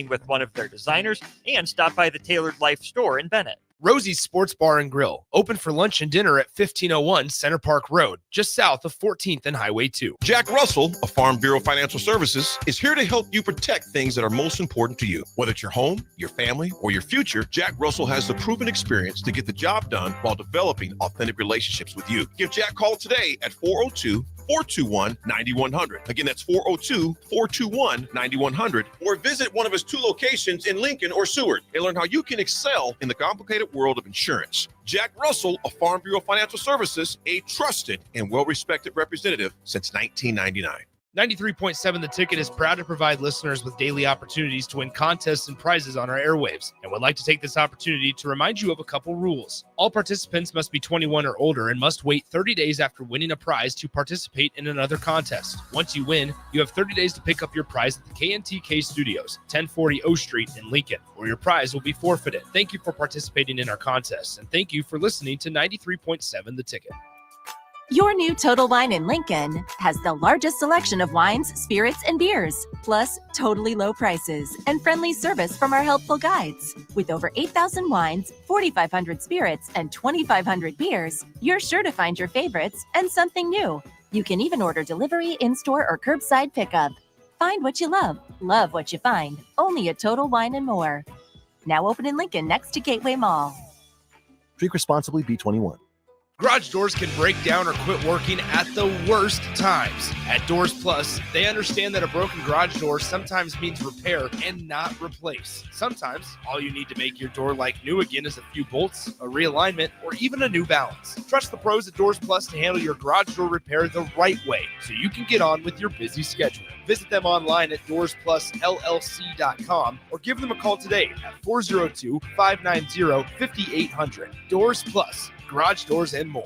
with one of their designers, and stop by the Tailored Life store in Bennett. Rosie's Sports Bar and Grill, open for lunch and dinner at 1501 Center Park Road, just south of 14th and Highway 2. Jack Russell of Farm Bureau Financial Services is here to help you protect things that are most important to you. Whether it's your home, your family, or your future, Jack Russell has the proven experience to get the job done while developing authentic relationships with you. Give Jack a call today at 402-421-9100. Again, that's 402-421-9100. Or visit one of his 2 locations in Lincoln or Seward and learn how you can excel in the complicated world of insurance. Jack Russell of Farm Bureau Financial Services, a trusted and well-respected representative since 1999. 93.7 The Ticket is proud to provide listeners with daily opportunities to win contests and prizes on our airwaves, and would like to take this opportunity to remind you of a couple rules. All participants must be 21 or older and must wait 30 days after winning a prize to participate in another contest. Once you win, you have 30 days to pick up your prize at the KNTK Studios, 1040 O Street in Lincoln, or your prize will be forfeited. Thank you for participating in our contests, and thank you for listening to 93.7 The Ticket. Your new Total Wine in Lincoln has the largest selection of wines, spirits, and beers, plus totally low prices and friendly service from our helpful guides. With over 8,000 wines, 4,500 spirits, and 2,500 beers, you're sure to find your favorites and something new. You can even order delivery, in-store, or curbside pickup. Find what you love what you find, only at Total Wine and More. Now open in Lincoln next to Gateway Mall. Drink responsibly, B21. Garage doors can break down or quit working at the worst times. At Doors Plus, they understand that a broken garage door sometimes means repair and not replace. Sometimes, all you need to make your door like new again is a few bolts, a realignment, or even a new balance. Trust the pros at Doors Plus to handle your garage door repair the right way so you can get on with your busy schedule. Visit them online at DoorsPlusLLC.com or give them a call today at 402-590-5800. Doors Plus. Garage doors and more.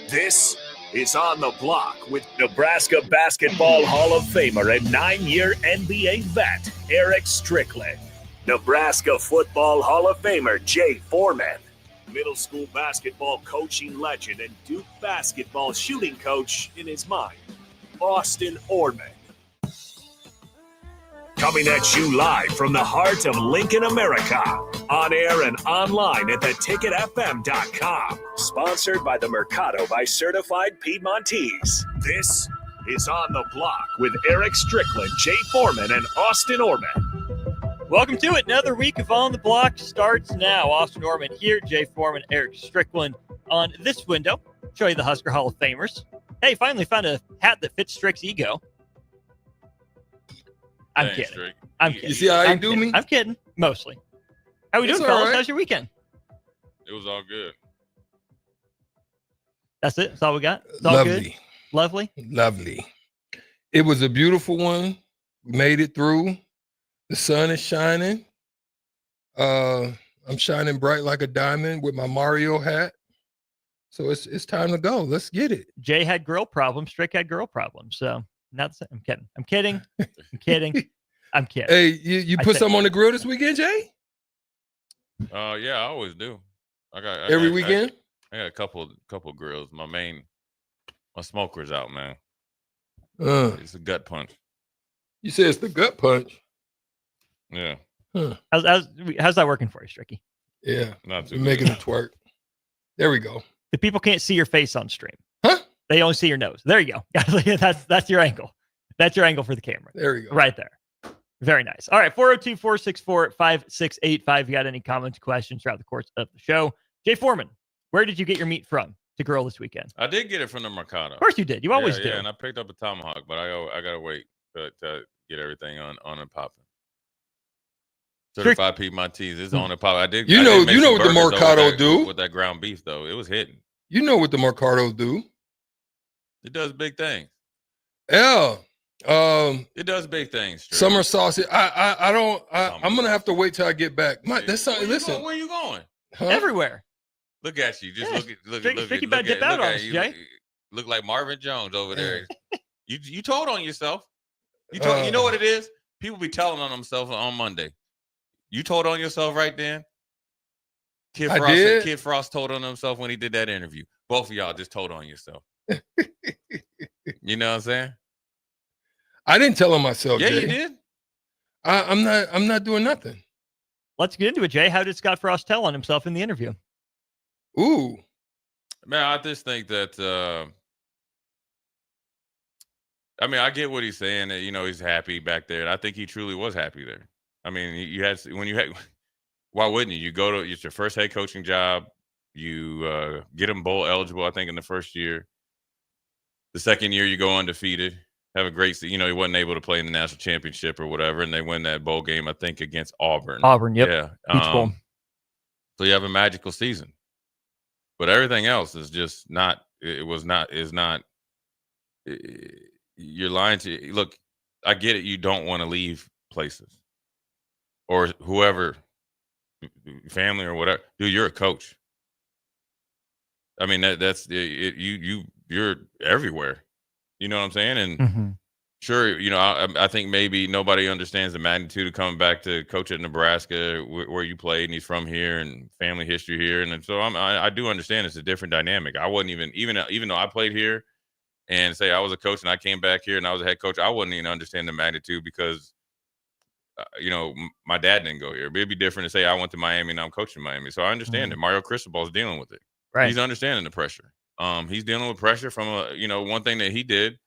This is On the Block with Nebraska Basketball Hall of Famer and 9-year NBA vet Eric Strickland. Nebraska Football Hall of Famer Jay Foreman. Middle school basketball coaching legend and Duke basketball shooting coach in his mind, Austin Orman. Coming at you live from the heart of Lincoln, America. On air and online at theticketfm.com. Sponsored by the Mercado by Certified Piedmontese. This is On the Block with Eric Strickland, Jay Foreman, and Austin Orman. Welcome to it. Another week of On the Block starts now. Austin Orman here, Jay Foreman, Eric Strickland on this window. Show you the Husker Hall of Famers. Hey, finally found a hat that fits Strick's ego. I'm kidding. You see how you do me? I'm kidding, mostly. How we doing, fellas? Right. How's your weekend? It was all good. That's it? That's all we got? It's all Lovely. Good? Lovely? Lovely. It was a beautiful one. We made it through. The sun is shining. I'm shining bright like a diamond with my Mario hat. So it's time to go. Let's get it. Jay had girl problems. Strick had girl problems. So not the same. I'm kidding. I'm kidding. I'm kidding. I'm kidding. Hey, you put something on the grill this weekend, Jay? Yeah, I always do. I got every weekend. I got a couple grills. My smoker's out, man. It's a gut punch. You say it's the gut punch? Yeah. Huh. How's that working for you, Stricky? Yeah, not too making it twerk. There we go. The people can't see your face on stream. Huh? They only see your nose. There you go. That's your angle. That's your angle for the camera. There you go. Right there. Very nice. All right, 402-464-5685. You got any comments, questions throughout the course of the show? Jay Foreman, where did you get your meat from to grill this weekend? I did get it from the Mercado. Of course you did. You always do. Yeah, and I picked up a tomahawk, but I gotta wait to get everything on and popping. Certified Piedmontese is on and popping. I did. You know what the Mercado do with that ground beef though. It was hitting. You know what the Mercado do. It does big things. Yeah. It does big things. Straight. Summer sausage. I'm gonna have to wait till I get back. That's something. Listen. Where you going? Huh? Everywhere. Look at you. Just look Tricky better dip out on us, Jay. Look like Marvin Jones over there. You told on yourself. You know what it is? People be telling on themselves on Monday. You told on yourself right then. Kid Frost told on himself when he did that interview. Both of y'all just told on yourself. You know what I'm saying? I didn't tell on myself. Yeah, Jay. you did. I'm not doing nothing. Let's get into it, Jay. How did Scott Frost tell on himself in the interview? Ooh. Man, I just think that I mean, I get what he's saying. That, he's happy back there, and I think he truly was happy there. I mean, why wouldn't you? You go to it's your first head coaching job. You get him bowl eligible, I think, in the first year. The second year, you go undefeated. Have a great, he wasn't able to play in the national championship or whatever, and they win that bowl game, I think, against Auburn. Yep. Yeah. Beach Bowl. So you have a magical season. But everything else is just not, you're lying to, look, I get it. You don't want to leave places or whoever, family or whatever. Dude, you're a coach. I mean, that's you're everywhere. You know what I'm saying? And sure, I think maybe nobody understands the magnitude of coming back to coach at Nebraska, where you played, and he's from here, and family history here, and so I do understand it's a different dynamic. I wouldn't even though I played here, and say I was a coach and I came back here and I was a head coach, I wouldn't even understand the magnitude because, my dad didn't go here. But it'd be different to say I went to Miami and I'm coaching Miami, so I understand it. Mario Cristobal's dealing with it. Right. He's understanding the pressure. He's dealing with pressure from one thing that he did.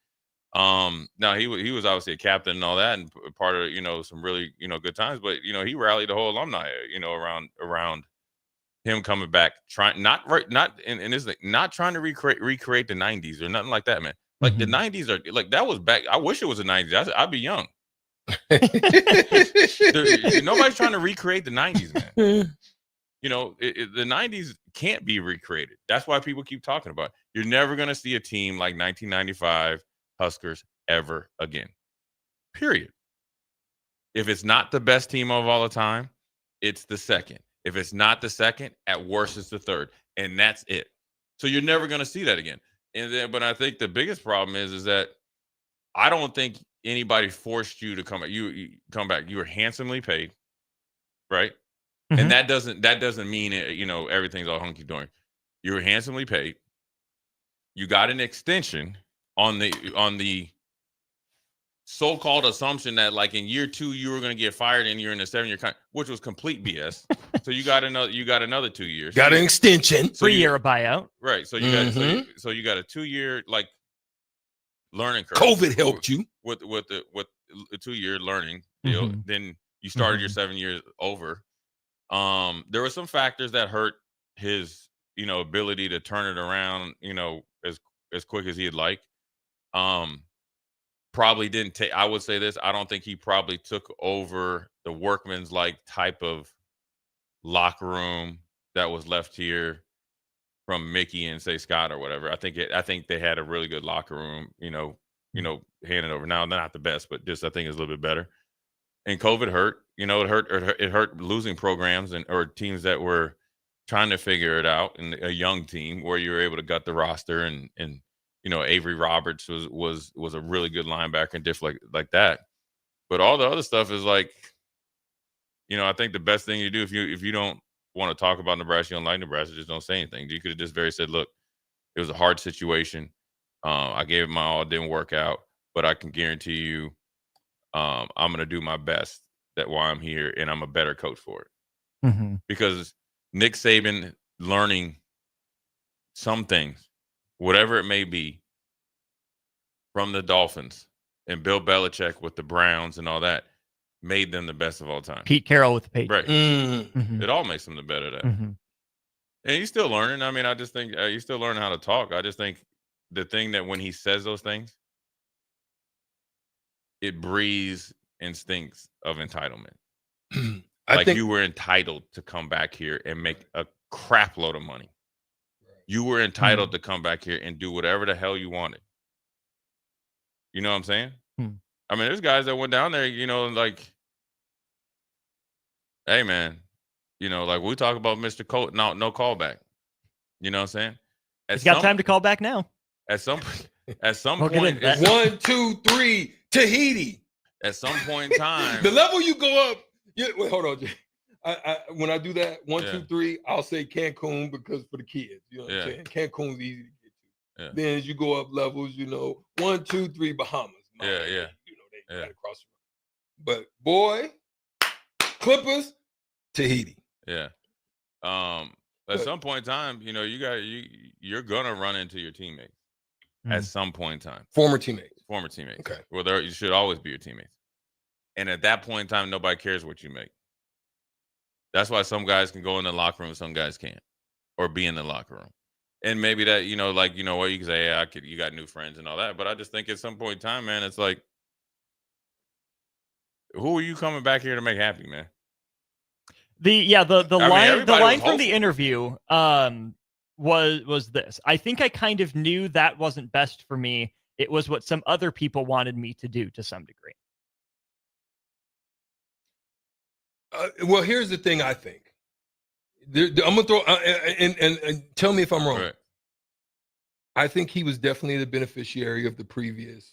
Now he was obviously a captain and all that, and part of some really good times. But he rallied the whole alumni around him coming back, not trying to recreate the '90s or nothing like that, man. Like the '90s are like that was back. I wish it was the '90s. I'd be young. Nobody's trying to recreate the '90s, man. The '90s can't be recreated. That's why people keep talking about it. You're never going to see a team like 1995 Huskers ever again. Period. If it's not the best team of all the time, it's the second. If it's not the second, at worst it's the third, and that's it. So you're never going to see that again. But I think the biggest problem is that I don't think anybody forced you to come back. You come back. You were handsomely paid, right? And that doesn't mean everything's all hunky dory. You were handsomely paid. You got an extension on the so-called assumption that like in year 2 you were going to get fired and you're in a 7-year contract, which was complete BS. So you got another 2 years. Got an extension. 3-year buyout. Right. So you got so you got a 2-year like learning curve. COVID helped you with a 2-year learning deal. Then you started your 7 years over. There were some factors that hurt his, ability to turn it around, as quick as he'd like. Probably didn't take, I would say this, I don't think he probably took over the workman's like type of locker room that was left here from Mickey and say Scott or whatever. I think they had a really good locker room, handed over. Now they're not the best, but just I think it's a little bit better. And COVID hurt. It hurt losing programs or teams that were trying to figure it out, and a young team where you were able to gut the roster and Avery Roberts was a really good linebacker and different like that. But all the other stuff is like, I think the best thing you do if you don't want to talk about Nebraska, you don't like Nebraska, just don't say anything. You could have just said, look, it was a hard situation. I gave it my all, it didn't work out, but I can guarantee you, I'm going to do my best while I'm here, and I'm a better coach for it. Because Nick Saban learning some things, whatever it may be, from the Dolphins and Bill Belichick with the Browns and all that, made them the best of all time. Pete Carroll with the Patriots. Right. It all makes them the better at that. And he's still learning. I mean, I just think he's still learning how to talk. I just think the thing that when he says those things, it breathes instincts of entitlement. I think you were entitled to come back here and make a crap load of money. You were entitled to come back here and do whatever the hell you wanted. You know what I'm saying? I mean, there's guys that went down there, like, hey, man, like we talk about Mr. Cole, no callback. You know what I'm saying? He's got time to call back now. At some We'll point, 1, 2, 3, Tahiti. At some point in time, the level you go up. Yeah, wait, hold on, Jay. When I do that 1, 2, 3, I'll say Cancun because for the kids, you know what I'm saying? Cancun's easy to get to. Yeah. Then as you go up levels, 1, 2, 3, Bahamas. Yeah. They got to cross. But boy, Clippers, Tahiti. Yeah. At some point in time, you're gonna run into your teammates at some point in time. Former teammates. Okay. Well, you should always be your teammates. And at that point in time, nobody cares what you make. That's why some guys can go in the locker room, some guys can't, or be in the locker room. And maybe that, you can say, yeah, you got new friends and all that. But I just think at some point in time, man, it's like, who are you coming back here to make happy, man? The line from the interview was this. I think I kind of knew that wasn't best for me. It was what some other people wanted me to do to some degree. Well, here's the thing. I think I'm gonna throw and tell me if I'm wrong. Right. I think he was definitely the beneficiary of the previous,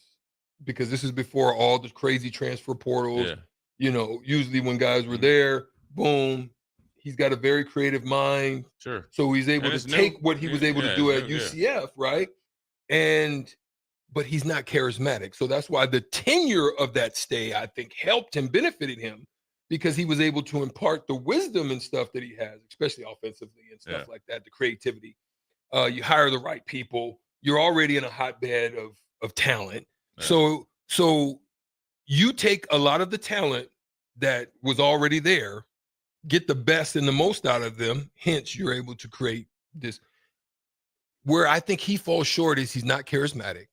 because this is before all the crazy transfer portals. Yeah. Usually when guys were there, boom, he's got a very creative mind. Sure. So he's able to take what he was able to do at UCF, right? But he's not charismatic. So that's why the tenure of that stay, I think, helped him, benefited him, because he was able to impart the wisdom and stuff that he has, especially offensively and stuff like that, the creativity. You hire the right people. You're already in a hotbed of talent. Yeah. So you take a lot of the talent that was already there, get the best and the most out of them. Hence, you're able to create this. Where I think he falls short is he's not charismatic.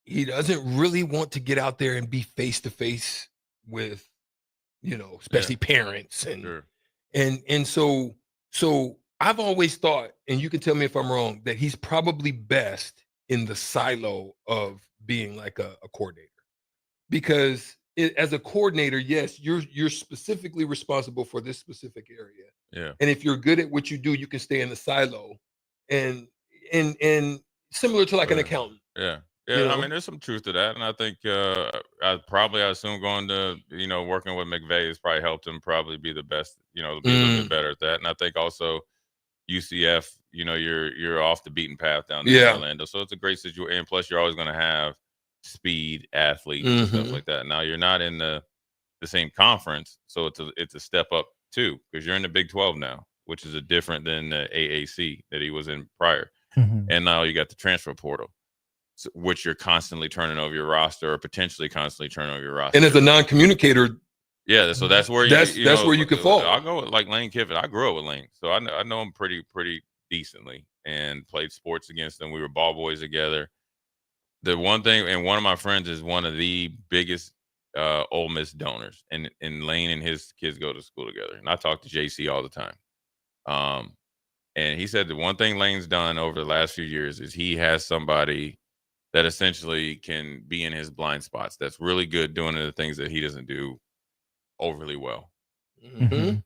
He doesn't really want to get out there and be face to face with, especially parents and so I've always thought, and you can tell me if I'm wrong, that he's probably best in the silo of being like a coordinator, because as a coordinator, yes, you're specifically responsible for this specific area. Yeah. And if you're good at what you do, you can stay in the silo, and similar to like an accountant. Yeah. Yeah, I mean, there's some truth to that, and I think I assume going to working with McVay has probably helped him probably be the best, be a little bit better at that. And I think also UCF, you're off the beaten path down there in Orlando, so it's a great situation. And plus, you're always going to have speed athletes and stuff like that. Now you're not in the same conference, so it's a step up too, because you're in the Big 12 now, which is different than the AAC that he was in prior, and now you got the transfer portal, which you're constantly turning over your roster, or potentially constantly turning over your roster. And as a non-communicator, so that's where that's where you could fall. I'll go with like Lane Kiffin. I grew up with Lane, so I know him pretty decently, and played sports against him. We were ball boys together. The one thing, and one of my friends is one of the biggest Ole Miss donors, and Lane and his kids go to school together. And I talk to JC all the time. And he said the one thing Lane's done over the last few years is he has somebody that essentially can be in his blind spots, that's really good doing the things that he doesn't do overly well.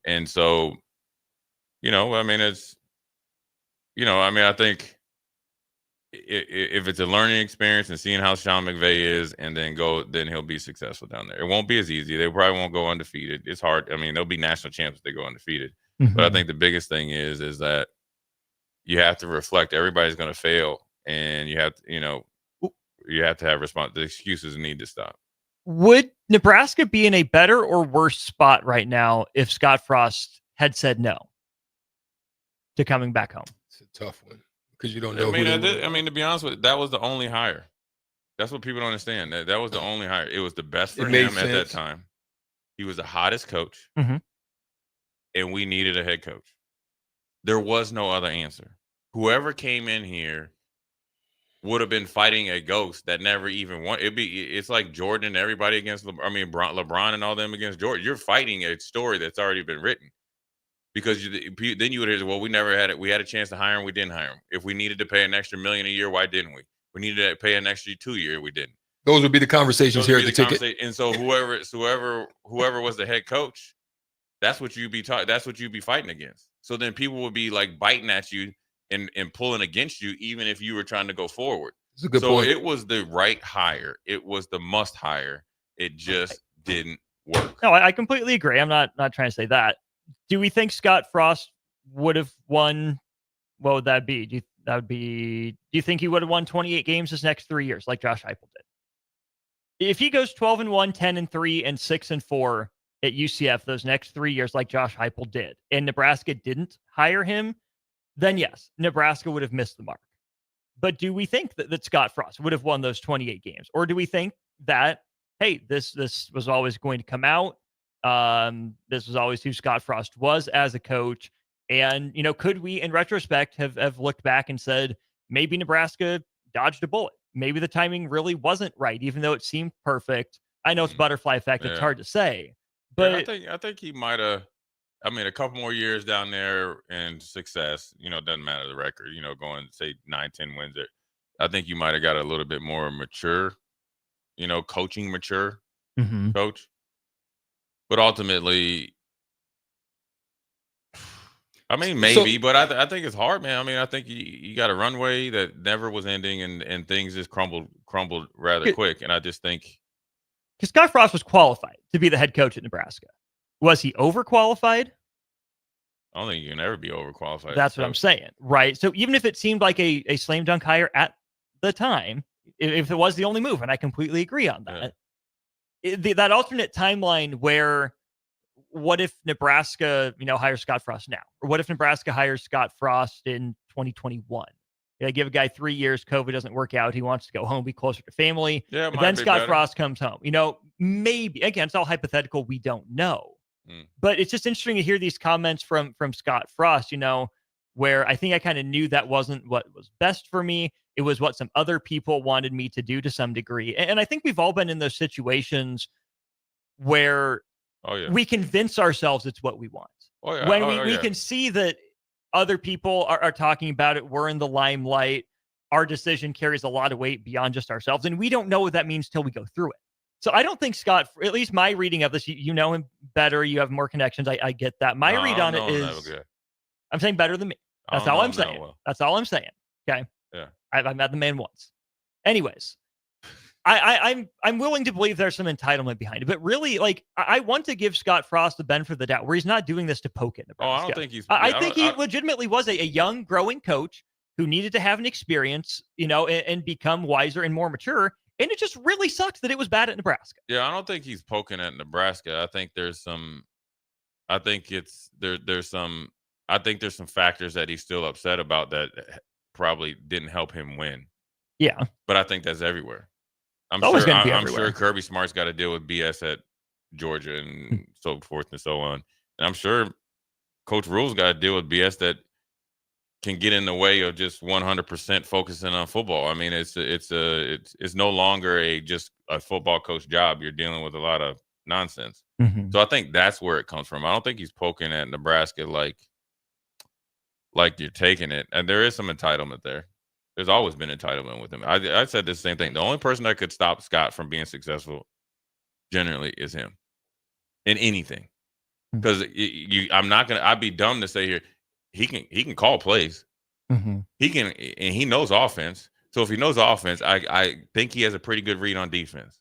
And so, I think if it's a learning experience and seeing how Sean McVay is, and then he'll be successful down there. It won't be as easy. They probably won't go undefeated. It's hard. I mean, they'll be national champs if they go undefeated. But I think the biggest thing is that you have to reflect. Everybody's going to fail, and you have to, you have to have response. The excuses need to stop. Would Nebraska be in a better or worse spot right now if Scott Frost had said no to coming back home? It's a tough one, because you don't know. I mean, to be honest with you, that was the only hire. That's what people don't understand. That was the only hire. It was the best for him at that time. He was the hottest coach, and we needed a head coach. There was no other answer. Whoever came in here would have been fighting a ghost that never even won. It's like Jordan and everybody against LeBron and all them against Jordan. You're fighting a story that's already been written, because then you would hear, well, we never had it. We had a chance to hire him. We didn't hire him. If we needed to pay an extra $1 million a year, why didn't we? We needed to pay an extra $2 year. We didn't. Those would be the conversations here at the ticket. And so whoever was the head coach, that's what you'd be that's what you'd be fighting against. So then people would be like biting at you and pulling against you, even if you were trying to go forward. That's a good point. It was the right hire. It was the must hire. It just didn't work. No, I completely agree. I'm not trying to say that. Do we think Scott Frost would have won? What would that be? Do you think he would have won 28 games his next 3 years, like Josh Heupel did? If he goes 12-1, 10-3, and 6-4 at UCF those next 3 years, like Josh Heupel did, and Nebraska didn't hire him, then yes, Nebraska would have missed the mark. But do we think that Scott Frost would have won those 28 games? Or do we think that, hey, this was always going to come out? This was always who Scott Frost was as a coach. And, could we, in retrospect, have looked back and said, maybe Nebraska dodged a bullet? Maybe the timing really wasn't right, even though it seemed perfect. I know it's butterfly effect. It's hard to say. But I think he might have. I mean, a couple more years down there and success, doesn't matter the record, going, say, 9-10 wins. I think you might have got a little bit more mature, coaching mature coach. But ultimately, I mean, maybe, but I think it's hard, man. I mean, I think you got a runway that never was ending and things just crumbled rather quick. And I just think. Because Scott Frost was qualified to be the head coach at Nebraska. Was he overqualified? I don't think you can ever be overqualified. That's what I'm saying, right? So even if it seemed like a slam dunk hire at the time, if it was the only move, and I completely agree on that, that alternate timeline where what if Nebraska, hires Scott Frost now? Or what if Nebraska hires Scott Frost in 2021? Give a guy 3 years, COVID doesn't work out. He wants to go home, be closer to family. Yeah, then Scott Frost comes home. Maybe, again, it's all hypothetical. We don't know. But it's just interesting to hear these comments from Scott Frost, where I think I kind of knew that wasn't what was best for me. It was what some other people wanted me to do to some degree. And I think we've all been in those situations where we convince ourselves it's what we want. When we can see that other people are talking about it, we're in the limelight, our decision carries a lot of weight beyond just ourselves, and we don't know what that means till we go through it. So I don't think Scott, at least my reading of this, you know him better, you have more connections, I get that. My read on it is, I'm saying better than me. That's all I'm saying. That's all I'm saying. Okay? Yeah. I've met the man once. Anyways, I'm willing to believe there's some entitlement behind it, but really, I want to give Scott Frost the benefit of the doubt, where he's not doing this to poke at Nebraska. I don't think he's. I think he legitimately was a young, growing coach who needed to have an experience, and become wiser and more mature. And it just really sucks that it was bad at Nebraska. Yeah, I don't think he's poking at Nebraska. I think there's some. I think there's some factors that he's still upset about that probably didn't help him win. Yeah, but I think that's everywhere. I'm sure Kirby Smart's got to deal with BS at Georgia and so forth and so on. And I'm sure Coach Rule's got to deal with BS that can get in the way of just 100% focusing on football. I mean, it's no longer just a football coach job. You're dealing with a lot of nonsense. So I think that's where it comes from. I don't think he's poking at Nebraska like you're taking it. And there is some entitlement there. There's always been entitlement with him. I said the same thing. The only person that could stop Scott from being successful generally is him in anything. Because I'd be dumb to say here, he can call plays. He knows offense. So if he knows offense, I think he has a pretty good read on defense.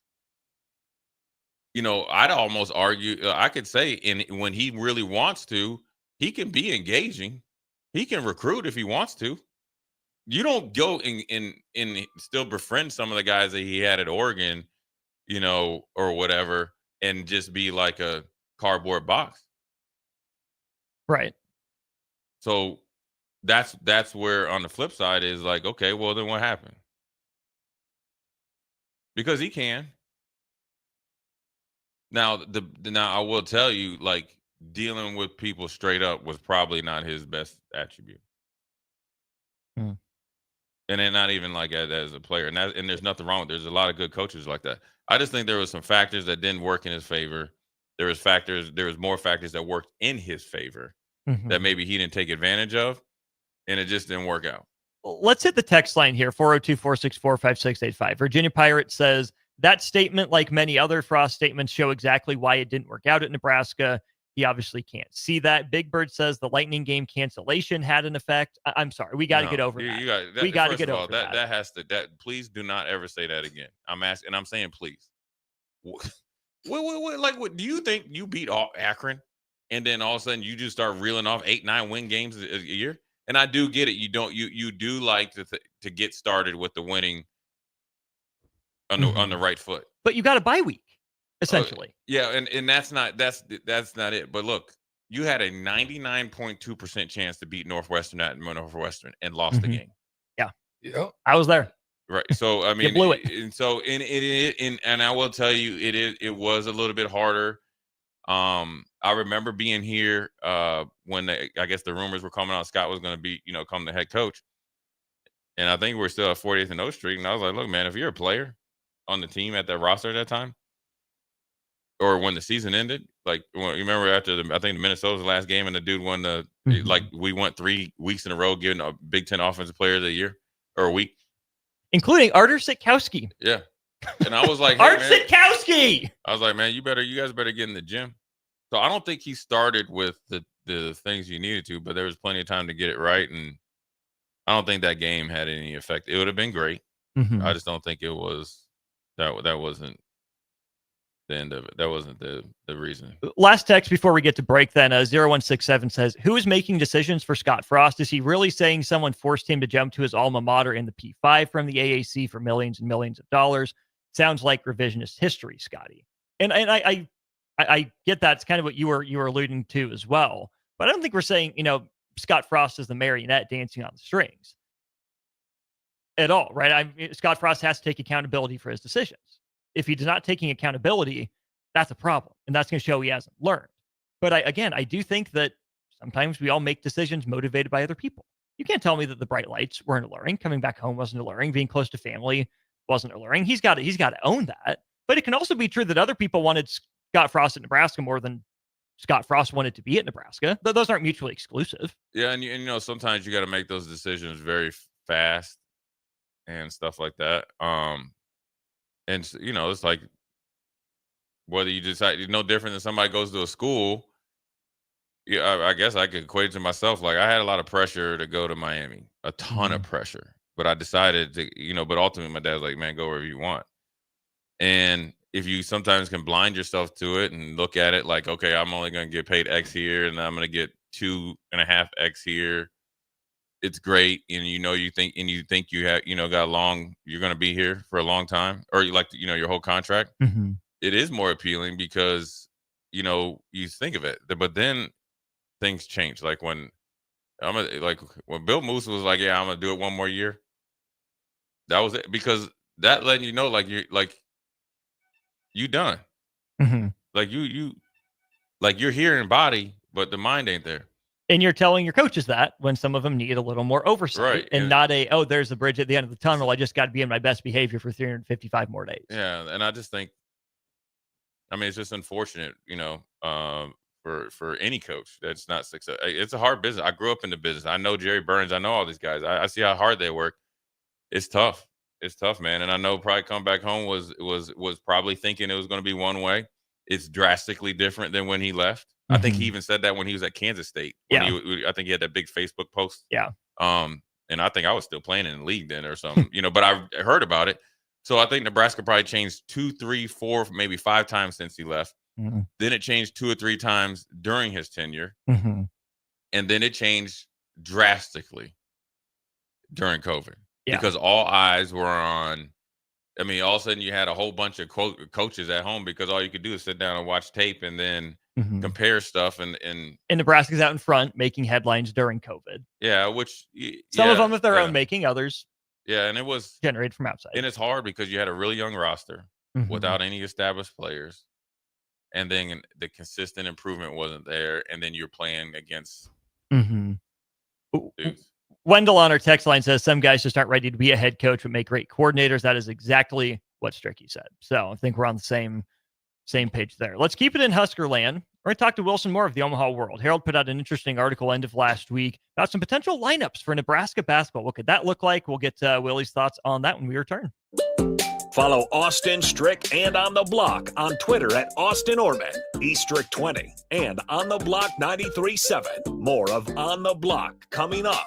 I'd almost argue, I could say, when he really wants to, he can be engaging. He can recruit if he wants to. You don't go and still befriend some of the guys that he had at Oregon, or whatever, and just be like a cardboard box. Right. So that's where on the flip side is like, okay, well then what happened? Because he can. Now I will tell you, like, dealing with people straight up was probably not his best attribute. And then not even like as a player. And there's nothing wrong with it. There's a lot of good coaches like that. I just think there was some factors that didn't work in his favor. There was more factors that worked in his favor that maybe he didn't take advantage of, and it just didn't work out. Let's hit the text line here, 402-464-5685. Virginia Pirate says, that statement, like many other Frost statements, show exactly why it didn't work out at Nebraska. He obviously can't see that. Big Bird says the Lightning game cancellation had an effect. I'm sorry. We got to get over that. We got to get over that. That has to. Please do not ever say that again. I'm asking, and I'm saying please. What, what do you think you beat Akron, and then all of a sudden you just start reeling off 8-9 win games a year? And I do get it. You do like to get started with the winning on the right foot. But you got a bye week, essentially. Yeah, and that's not it. But look, you had a 99.2% chance to beat Northwestern at Northwestern and lost the game. Yeah. I was there. Right. So I mean, You blew it. And so and I will tell you, it was a little bit harder. I remember being here when I guess the rumors were coming out Scott was going to be, come the head coach. And I think we're still at 40th and O Street. And I was like, look, man, if you're a player on the team at that roster at that time, or when the season ended, like you remember after I think the Minnesota's last game and the dude won like we went 3 weeks in a row getting a Big Ten Offensive Player of the Year or a week. Including Artur Sitkowski. Yeah. And I was like, hey, Art Sitkowski! I was like, man, you guys better get in the gym. So I don't think he started with the things you needed to, but there was plenty of time to get it right. And I don't think that game had any effect. It would have been great. I just don't think it was that wasn't the end of it. That wasn't the reason. Last text before we get to break then, 0167 says, who is making decisions for Scott Frost? Is he really saying someone forced him to jump to his alma mater in the P5 from the AAC for millions and millions of dollars? Sounds like revisionist history, Scotty. And I get that. It's kind of what you were alluding to as well. But I don't think we're saying, Scott Frost is the marionette dancing on the strings at all, right? Scott Frost has to take accountability for his decisions. If he's not taking accountability, that's a problem. And that's going to show he hasn't learned. But I do think that sometimes we all make decisions motivated by other people. You can't tell me that the bright lights weren't alluring. Coming back home wasn't alluring. Being close to family wasn't alluring. He's got to own that. But it can also be true that other people wanted Scott Frost at Nebraska more than Scott Frost wanted to be at Nebraska. Those aren't mutually exclusive. Yeah, and sometimes you got to make those decisions very fast and stuff like that. And it's like whether you decide, no different than somebody goes to a school. Yeah, I guess I could equate it to myself. Like I had a lot of pressure to go to Miami, a ton of pressure, but I decided to, but ultimately my dad was like, man, go wherever you want. And if you sometimes can blind yourself to it and look at it like, okay, I'm only going to get paid X here and I'm going to get 2.5X here. It's great. And, you think you have, got you're going to be here for a long time, or you like, your whole contract. It is more appealing because, you think of it, but then things change. Like when Bill Moose was like, yeah, I'm going to do it one more year. That was it, because that letting you know, like you done. Like you're here in body, but the mind ain't there. And you're telling your coaches that when some of them need a little more oversight, right? And not there's a bridge at the end of the tunnel. I just got to be in my best behavior for 355 more days. Yeah. And I just think, it's just unfortunate, for any coach that's not success. It's a hard business. I grew up in the business. I know Jerry Burns. I know all these guys. I see how hard they work. It's tough. It's tough, man. And I know probably come back home was probably thinking it was going to be one way. It's drastically different than when he left. I think he even said that when he was at Kansas State. I think he had that big Facebook post. Yeah. And I think I was still playing in the league then or something, but I heard about it. So I think Nebraska probably changed 2, 3, 4, maybe 5 times since he left. Then it changed 2 or 3 times during his tenure. And then it changed drastically during COVID. Yeah. Because all eyes were on, all of a sudden you had a whole bunch of coaches at home because all you could do is sit down and watch tape and then compare stuff. And Nebraska's out in front making headlines during COVID. Yeah, which some of them of their own making, others. Yeah, and it was generated from outside. And it's hard because you had a really young roster without any established players. And then the consistent improvement wasn't there. And then you're playing against dudes. Wendell on our text line says some guys just aren't ready to be a head coach but make great coordinators. That is exactly what Stricky said. So I think we're on the same page there. Let's keep it in Husker land. We're going to talk to Wilson Moore of the Omaha World. Herald put out an interesting article end of last week about some potential lineups for Nebraska basketball. What could that look like? We'll get Willie's thoughts on that when we return. Follow Austin Strick and On the Block on Twitter at Austin Orman, eStrick20, and On the Block 93.7. More of On the Block coming up.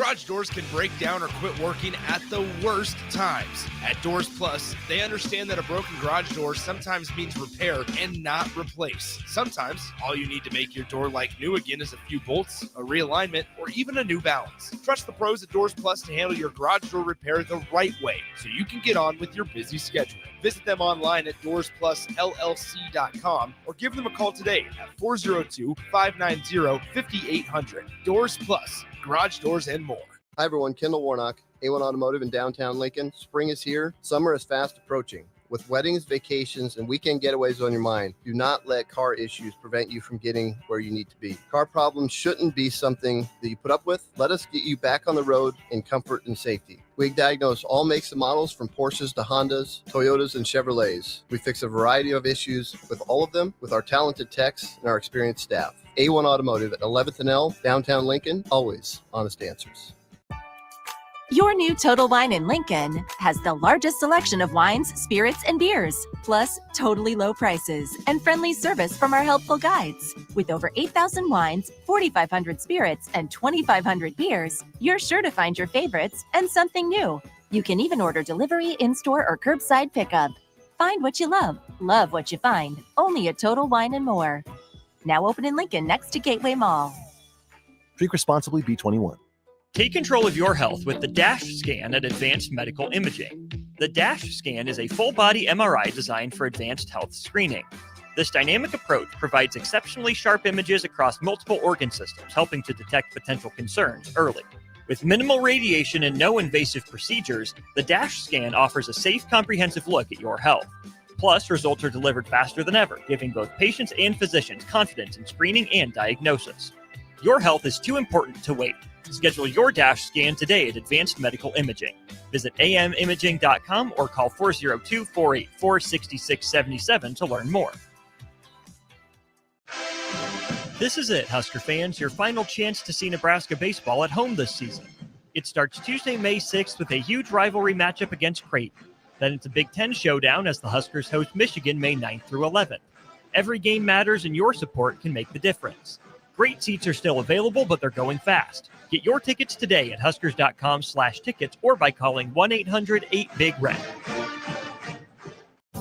Garage doors can break down or quit working at the worst times. At Doors Plus, they understand that a broken garage door sometimes means repair and not replace. Sometimes, all you need to make your door like new again is a few bolts, a realignment, or even a new balance. Trust the pros at Doors Plus to handle your garage door repair the right way so you can get on with your busy schedule. Visit them online at DoorsPlusLLC.com or give them a call today at 402-590-5800. Doors Plus, garage doors and more. Hi everyone, Kendall Warnock, A1 Automotive in downtown Lincoln. Spring is here, summer is fast approaching. With weddings, vacations, and weekend getaways on your mind, do not let car issues prevent you from getting where you need to be. Car problems shouldn't be something that you put up with. Let us get you back on the road in comfort and safety. We diagnose all makes and models from Porsches to Hondas, Toyotas, and Chevrolets. We fix a variety of issues with all of them with our talented techs and our experienced staff. A1 Automotive at 11th and L, downtown Lincoln, always honest answers. Your new Total Wine in Lincoln has the largest selection of wines, spirits, and beers, plus totally low prices and friendly service from our helpful guides. With over 8,000 wines, 4,500 spirits, and 2,500 beers, you're sure to find your favorites and something new. You can even order delivery, in-store, or curbside pickup. Find what you love what you find, only at Total Wine and More. Now open in Lincoln next to Gateway Mall. Drink responsibly, B21. Take control of your health with the DASH scan at Advanced Medical Imaging. The DASH scan is a full-body MRI designed for advanced health screening. This dynamic approach provides exceptionally sharp images across multiple organ systems, helping to detect potential concerns early. With minimal radiation and no invasive procedures, the DASH scan offers a safe, comprehensive look at your health. Plus, results are delivered faster than ever, giving both patients and physicians confidence in screening and diagnosis. Your health is too important to wait. Schedule your DASH scan today at Advanced Medical Imaging. Visit amimaging.com or call 402-484-6677 to learn more. This is it, Husker fans, your final chance to see Nebraska baseball at home this season. It starts Tuesday, May 6th with a huge rivalry matchup against Creighton. Then it's a Big Ten showdown as the Huskers host Michigan May 9th through 11th. Every game matters and your support can make the difference. Great seats are still available, but they're going fast. Get your tickets today at huskers.com/tickets or by calling 1-800-8-BIG-RED.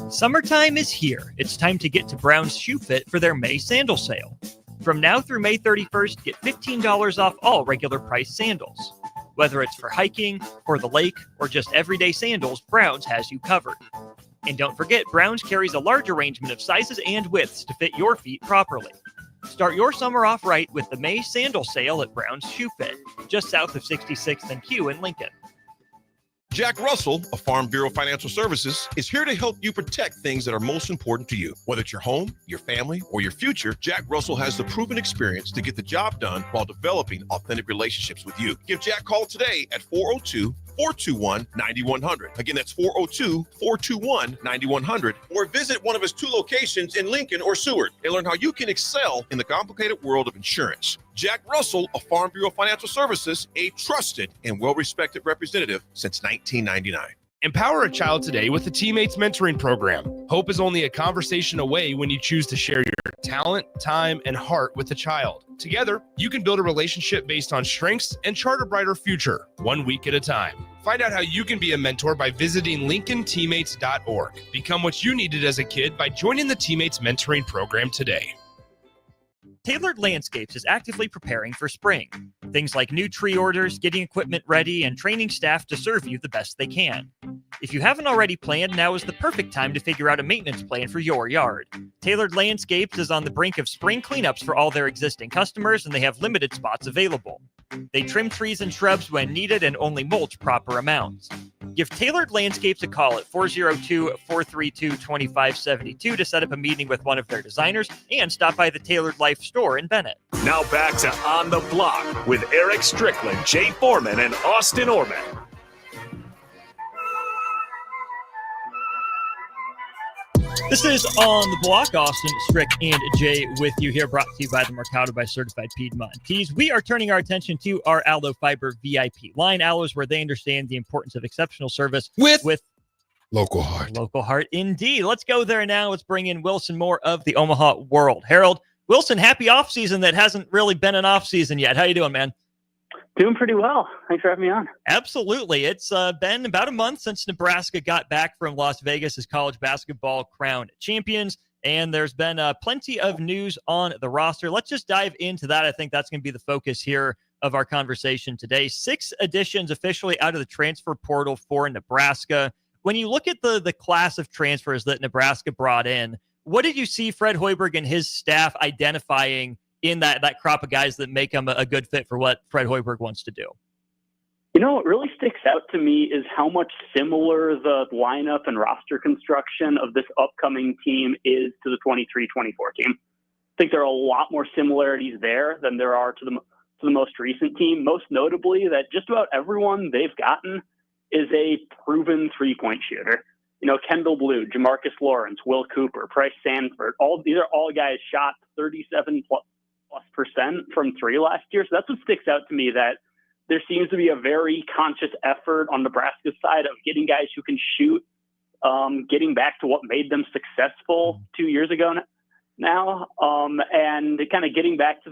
Summertime is here. It's time to get to Brown's Shoe Fit for their May sandal sale. From now through May 31st, get $15 off all regular price sandals. Whether it's for hiking, for the lake, or just everyday sandals, Brown's has you covered. And don't forget, Brown's carries a large arrangement of sizes and widths to fit your feet properly. Start your summer off right with the May sandal sale at Brown's Shoe Fit, just south of 66th and Q in Lincoln. Jack Russell of Farm Bureau Financial Services is here to help you protect things that are most important to you. Whether it's your home, your family, or your future, Jack Russell has the proven experience to get the job done while developing authentic relationships with you. Give Jack a call today at 402-421-9100. Again, that's 402-421-9100. Or visit one of his 2 locations in Lincoln or Seward and learn how you can excel in the complicated world of insurance. Jack Russell of Farm Bureau Financial Services, a trusted and well-respected representative since 1999. Empower a child today with the Teammates Mentoring Program. Hope is only a conversation away when you choose to share your talent, time, and heart with the child. Together, you can build a relationship based on strengths and chart a brighter future, 1 week at a time. Find out how you can be a mentor by visiting LincolnTeammates.org. Become what you needed as a kid by joining the Teammates Mentoring Program today. Tailored Landscapes is actively preparing for spring. Things like new tree orders, getting equipment ready, and training staff to serve you the best they can. If you haven't already planned, now is the perfect time to figure out a maintenance plan for your yard. Tailored Landscapes is on the brink of spring cleanups for all their existing customers, and they have limited spots available. They trim trees and shrubs when needed and only mulch proper amounts. Give Tailored Landscapes a call at 402-432-2572 to set up a meeting with one of their designers and stop by the Tailored Life store in Bennett. Now back to On the Block with Eric Strickland, Jay Foreman, and Austin Orman. This is On the Block. Austin, Strick, and Jay with you here, brought to you by the Mercado by Certified Piedmontese. We are turning our attention to our Aloe Fiber VIP line. Aloes, where they understand the importance of exceptional service with local heart. Local heart, indeed. Let's go there now. Let's bring in Wilson Moore of the Omaha World Herald. Wilson, happy off season that hasn't really been an off season yet. How you doing, man? Doing pretty well. Thanks for having me on. Absolutely. It's been about a month since Nebraska got back from Las Vegas as college basketball crowned champions, and there's been plenty of news on the roster. Let's just dive into that. I think that's going to be the focus here of our conversation today. 6 additions officially out of the transfer portal for Nebraska. When you look at the class of transfers that Nebraska brought in, what did you see Fred Hoiberg and his staff identifying in that crop of guys that make him a good fit for what Fred Hoiberg wants to do? You know, what really sticks out to me is how much similar the lineup and roster construction of this upcoming team is to the 23-24 team. I think there are a lot more similarities there than there are to the most recent team, most notably that just about everyone they've gotten is a proven three-point shooter. You know, Kendall Blue, Jamarcus Lawrence, Will Cooper, Price Sanford, these are all guys shot 37% from three last year. So that's what sticks out to me, that there seems to be a very conscious effort on Nebraska's side of getting guys who can shoot, getting back to what made them successful 2 years ago now, and kind of getting back to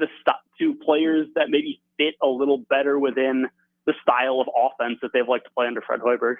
to players that maybe fit a little better within the style of offense that they've liked to play under Fred Hoiberg.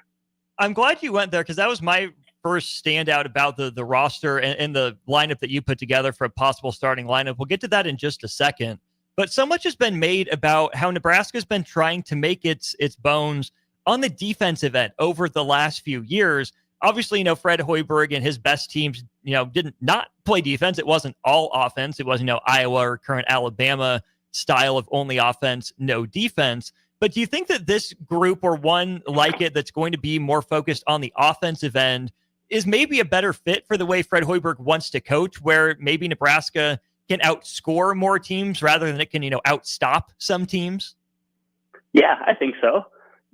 I'm glad you went there because that was my first standout about the roster and the lineup that you put together for a possible starting lineup. We'll get to that in just a second. But so much has been made about how Nebraska's been trying to make its bones on the defensive end over the last few years. Obviously, you know, Fred Hoiberg and his best teams, you know, didn't not play defense. It wasn't all offense. It wasn't, you know, Iowa or current Alabama style of only offense, no defense. But do you think that this group or one like it that's going to be more focused on the offensive end is maybe a better fit for the way Fred Hoiberg wants to coach, where maybe Nebraska can outscore more teams rather than it can, you know, outstop some teams? Yeah, I think so.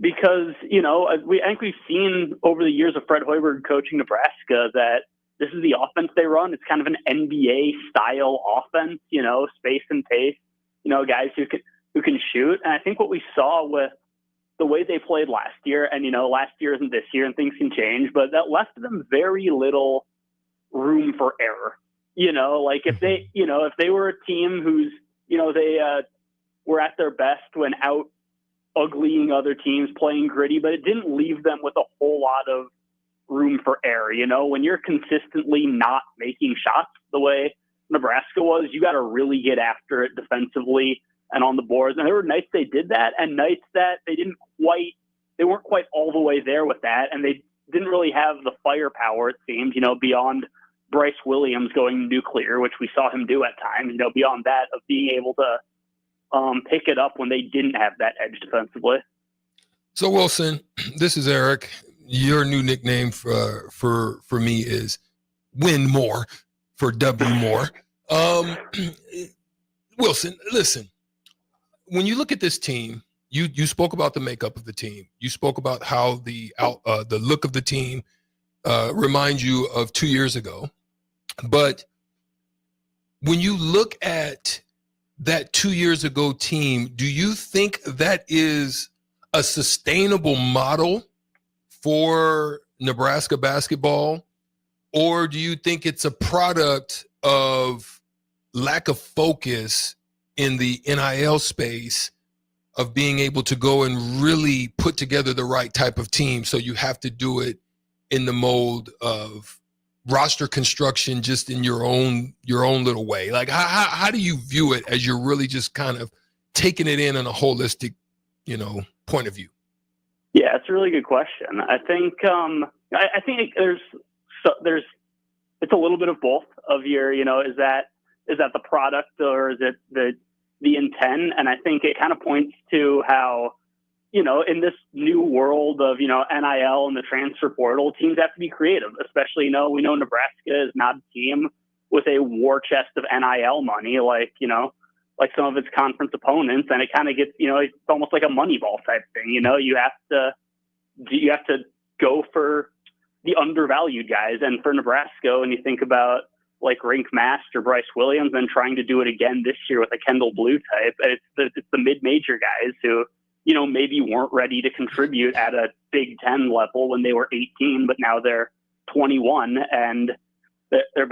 Because, you know, I think we've seen over the years of Fred Hoiberg coaching Nebraska that this is the offense they run. It's kind of an NBA style offense, you know, space and pace, you know, guys who can shoot. And I think what we saw with the way they played last year, and, you know, last year isn't this year and things can change, but that left them very little room for error. You know, like if they were a team who's, you know, they were at their best when out uglying other teams, playing gritty, but it didn't leave them with a whole lot of room for error. You know, when you're consistently not making shots the way Nebraska was, you got to really get after it defensively and on the boards. And there were nights they did that and nights that they weren't quite all the way there with that. And they didn't really have the firepower, it seemed, you know, beyond Bryce Williams going nuclear, which we saw him do at times, you know, beyond that of being able to pick it up when they didn't have that edge defensively. So Wilson, this is Eric. Your new nickname for me is Win More for W More. Wilson, listen, when you look at this team, you spoke about the makeup of the team. You spoke about how the look of the team reminds you of 2 years ago. But when you look at that 2 years ago team, do you think that is a sustainable model for Nebraska basketball? Or do you think it's a product of lack of focus in the NIL space of being able to go and really put together the right type of team? So you have to do it in the mold of roster construction, just in your own little way. Like how do you view it as you're really just kind of taking it in a holistic, you know, point of view? Yeah, it's a really good question. I think I think there's it's a little bit of both of your, you know, is that the product or is it the intent? And I think it kind of points to how, you know, in this new world of, you know, NIL and the transfer portal, teams have to be creative, especially, you know, we know Nebraska is not a team with a war chest of NIL money, like, you know, like some of its conference opponents. And it kind of gets, you know, it's almost like a Moneyball type thing. You know, you have to go for the undervalued guys. And for Nebraska, when you think about like Rink Mast or Bryce Williams and trying to do it again this year with a Kendall Blue type, it's the mid-major guys who, you know, maybe weren't ready to contribute at a Big Ten level when they were 18, but now they're 21 and they're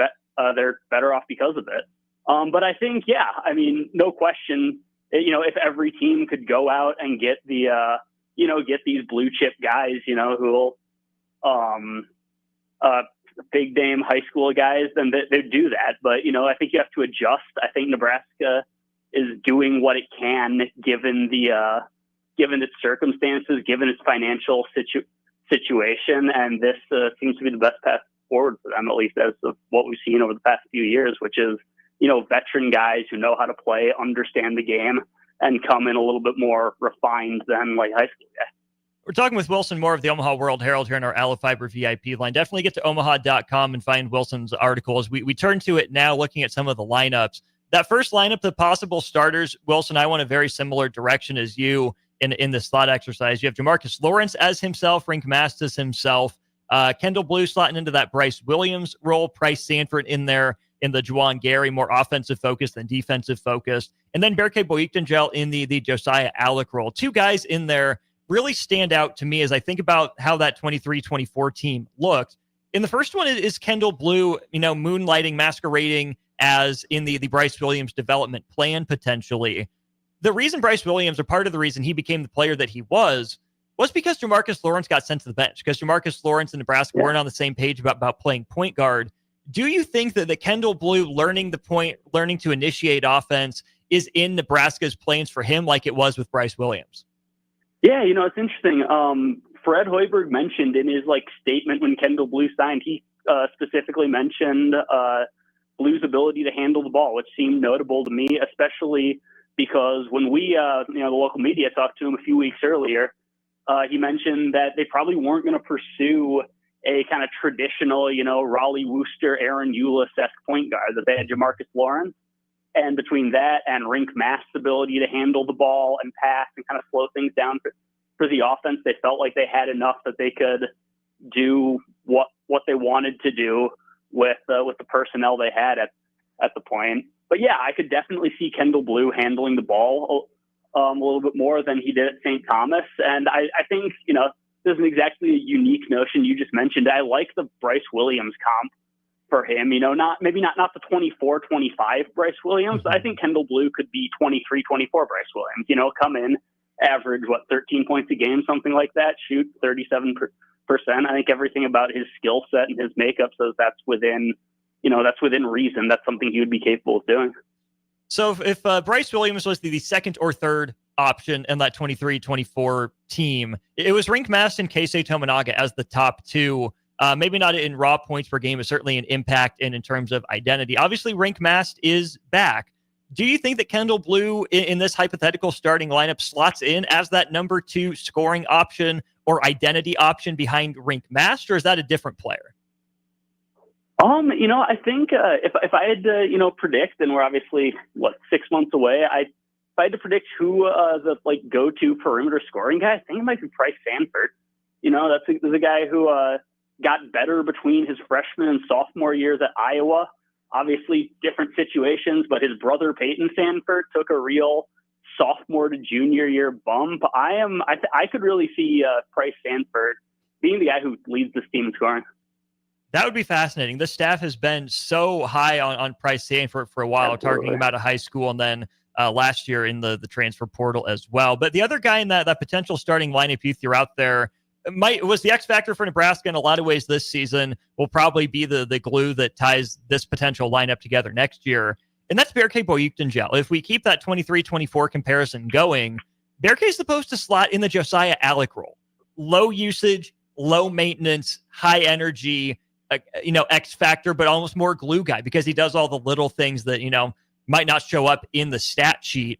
better off because of it. But I think, yeah, I mean, no question, if every team could go out and get get these blue chip guys, who'll, big name high school guys, then they'd do that. But, I think you have to adjust. I think Nebraska is doing what it can given its circumstances, given its financial situation. And this seems to be the best path forward for them, at least as of what we've seen over the past few years, which is, veteran guys who know how to play, understand the game, and come in a little bit more refined than like high school guys. We're talking with Wilson Moore of the Omaha World Herald here in our Aloe Fiber VIP line. Definitely get to omaha.com and find Wilson's articles. We turn to it now, looking at some of the lineups. That first lineup, the possible starters, Wilson, I went a very similar direction as you in the slot exercise. You have Jamarcus Lawrence as himself, Rink Mast as himself, Kendall Blue slotting into that Bryce Williams role, Price Sanford in there in the Juwan Gary, more offensive focus than defensive focus, and then Berke Boyikdengel in the Josiah Allick role. Two guys in there really stand out to me as I think about how that 23-24 team looked. In the first one is Kendall Blue, moonlighting, masquerading as in the Bryce Williams development plan potentially. The reason Bryce Williams, or part of the reason he became the player that he was because Jamarcus Lawrence got sent to the bench, because Jamarcus Lawrence and Nebraska weren't on the same page about playing point guard. Do you think that the Kendall Blue learning to initiate offense is in Nebraska's plans for him like it was with Bryce Williams? Yeah, it's interesting. Fred Hoiberg mentioned in his statement when Kendall Blue signed, he specifically mentioned Blue's ability to handle the ball, which seemed notable to me, especially because when we, the local media talked to him a few weeks earlier, he mentioned that they probably weren't going to pursue a kind of traditional, Raleigh Wooster, Aaron Eulis-esque point guard, that they had Jamarcus Lawrence. And between that and Rink Mast's ability to handle the ball and pass and kind of slow things down for the offense, they felt like they had enough that they could do what they wanted to do with the personnel they had at the point. But yeah, I could definitely see Kendall Blue handling the ball a little bit more than he did at St. Thomas. And I think, this isn't exactly a unique notion you just mentioned. I like the Bryce Williams comp for him, not the 24-25 Bryce Williams. I think Kendall Blue could be 23-24 Bryce Williams, come in, average, 13 points a game, something like that, shoot 37%. I think everything about his skill set and his makeup says that's within reason. That's something he would be capable of doing. So if Bryce Williams was the second or third option in that 23-24 team, it was Rink Mast and Keisei Tominaga as the top two. Maybe not in raw points per game, but certainly in impact and in terms of identity. Obviously, Rink Mast is back. Do you think that Kendall Blue in this hypothetical starting lineup slots in as that number two scoring option or identity option behind Rink Mast, or is that a different player? I think if I had to, predict, and we're obviously 6 months away, if I had to predict who the go-to perimeter scoring guy, I think it might be Price Sanford. That's a guy who got better between his freshman and sophomore years at Iowa. Obviously, different situations, but his brother Peyton Sanford took a real sophomore to junior year bump. I could really see Price Sanford being the guy who leads this team in scoring. That would be fascinating. The staff has been so high on Price Sanford for a while, Absolutely. talking about a high school and then last year in the transfer portal as well. But the other guy in that potential starting lineup you threw out there was the X factor for Nebraska in a lot of ways this season, will probably be the glue that ties this potential lineup together next year. And that's Berke Boyikdengel. If we keep that 23-24 comparison going, Berke is supposed to slot in the Josiah Allick role. Low usage, low maintenance, high energy, X factor, but almost more glue guy because he does all the little things that, might not show up in the stat sheet.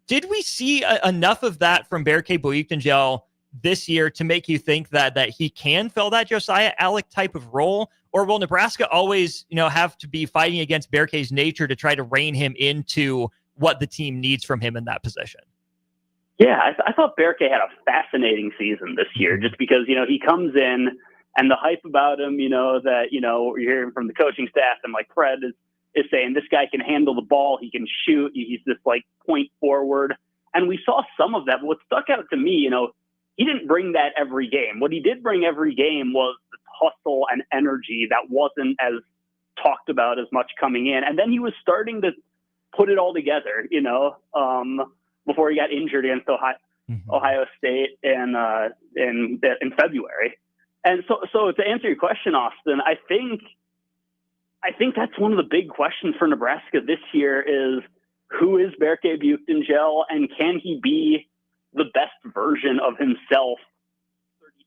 Did we see enough of that from Berke Boyikdengel this year to make you think that he can fill that Josiah Allick type of role? Or will Nebraska always, have to be fighting against Berke's nature to try to rein him into what the team needs from him in that position? Yeah, I thought Berke had a fascinating season this year just because, he comes in and the hype about him, that, you're hearing from the coaching staff and Fred is saying this guy can handle the ball. He can shoot. He's this point forward. And we saw some of that. But what stuck out to me, he didn't bring that every game. What he did bring every game was the hustle and energy that wasn't as talked about as much coming in. And then he was starting to put it all together, before he got injured against Ohio State in February. And so to answer your question, Austin, I think that's one of the big questions for Nebraska this year is who is Berke Buchtengel, and can he be the best version of himself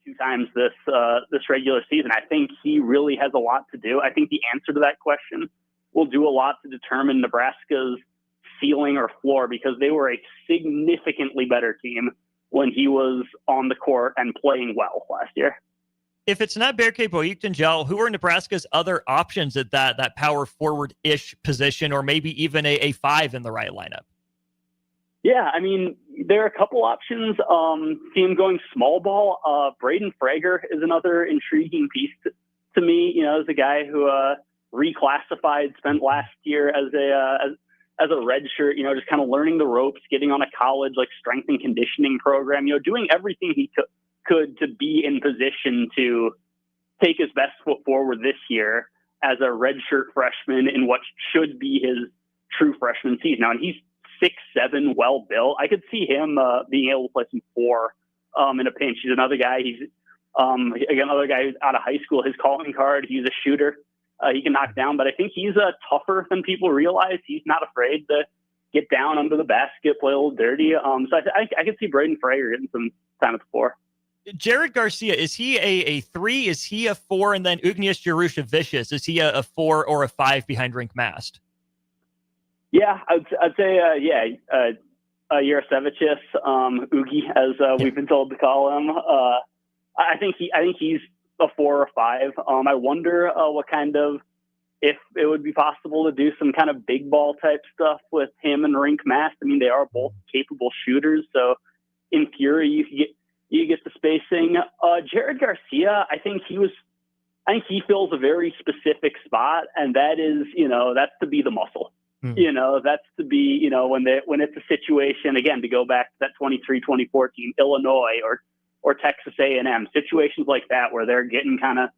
32 times this regular season? I think he really has a lot to do. I think the answer to that question will do a lot to determine Nebraska's ceiling or floor, because they were a significantly better team when he was on the court and playing well last year. If it's not Berke Buchtengel, who are Nebraska's other options at that power forward-ish position, or maybe even a 5 in the right lineup? Yeah, I mean, there are a couple options. See him going small ball. Braden Frager is another intriguing piece to me. You know, as a guy who reclassified, spent last year as a redshirt, you know, just kind of learning the ropes, getting on a college like strength and conditioning program, you know, doing everything he could to be in position to take his best foot forward this year as a redshirt freshman in what should be his true freshman season. Now, and he's 6'7", well built. I could see him being able to play some 4 in a pinch. He's another guy. He's another guy who's out of high school. His calling card, he's a shooter. He can knock down, but I think he's tougher than people realize. He's not afraid to get down under the basket, play a little dirty. So I could see Braden Frager getting some time at the 4. Jared Garcia, is he a 3? Is he a 4? And then Ugnius Jerusha-Vicious, is he a 4 or a 5 behind Rink Mast? Yeah, I'd say Jerusha-Vicious, Oogie, as we've been told to call him. I think he's a 4 or 5. I wonder what kind of, if it would be possible to do some kind of big ball type stuff with him and Rink Mast. I mean, they are both capable shooters, so in theory you get the spacing. Jared Garcia, I think he fills a very specific spot, and that is, you know, that's to be the muscle. You know, that's to be, you know, when it's a situation, again, to go back to that 23-24 team, Illinois or Texas A&M, situations like that where they're getting kind of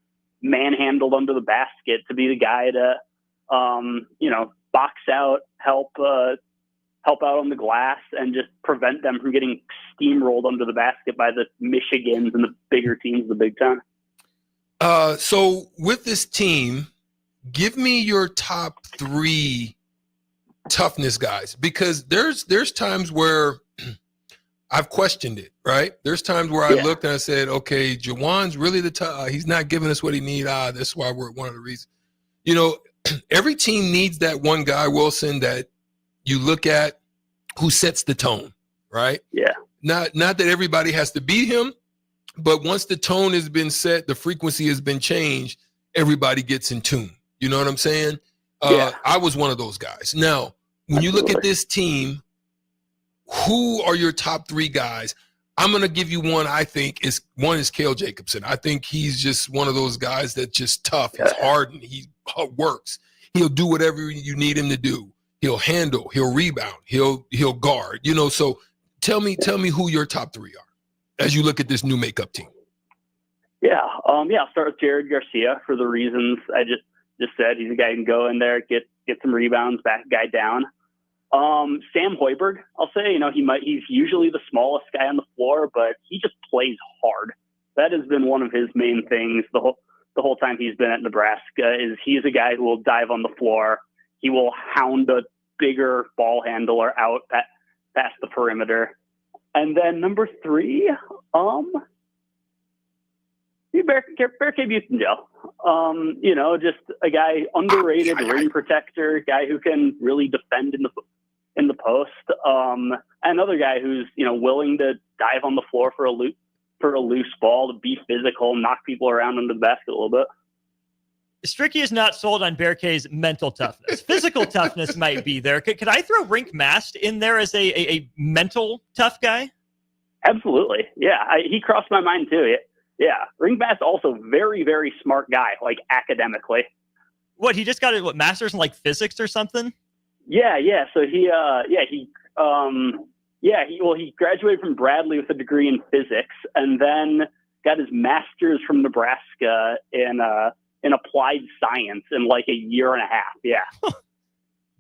manhandled under the basket, to be the guy to, you know, box out, help out on the glass, and just prevent them from getting steamrolled under the basket by the Michigans and the bigger teams of the Big Ten. So with this team, give me your top 3 toughness guys, because there's times where I've questioned it, right? There's times where I looked and I said, okay, Jawan's really the tough. He's not giving us what he needs. That's why we're one of the reasons. You know, every team needs that one guy, Wilson, that you look at who sets the tone, right? Yeah. Not that everybody has to beat him, but once the tone has been set, the frequency has been changed, everybody gets in tune. You know what I'm saying? I was one of those guys. Now, when you look at this team, who are your top 3 guys? I'm going to give you one. I think is Cale Jacobson. I think he's just one of those guys that's just tough. He's hard and he works. He'll do whatever you need him to do. He'll handle, he'll rebound, he'll guard, you know. So tell me who your top 3 are as you look at this new makeup team. I'll start with Jared Garcia for the reasons I just said. He's a guy who can go in there, get some rebounds, back guy down. Sam Hoiberg, I'll say, you know, he's usually the smallest guy on the floor, but he just plays hard. That has been one of his main things the whole time he's been at Nebraska, is he's a guy who will dive on the floor. He will hound a bigger ball handler out past the perimeter. And then number 3, Berke Buchtengel. You know, just a guy, underrated rim protector, guy who can really defend in the post. Another guy who's, you know, willing to dive on the floor for a loose ball, to be physical, knock people around under the basket a little bit. Stricky is not sold on Berke's mental toughness. Physical toughness might be there. Could I throw Rink Mast in there as a mental tough guy? Absolutely. Yeah, he crossed my mind too. Yeah, Rink Mast also very, very smart guy, like academically. What, he just got a master's in like physics or something? Yeah. So he graduated from Bradley with a degree in physics, and then got his master's from Nebraska in applied science in like a year and a half. Yeah.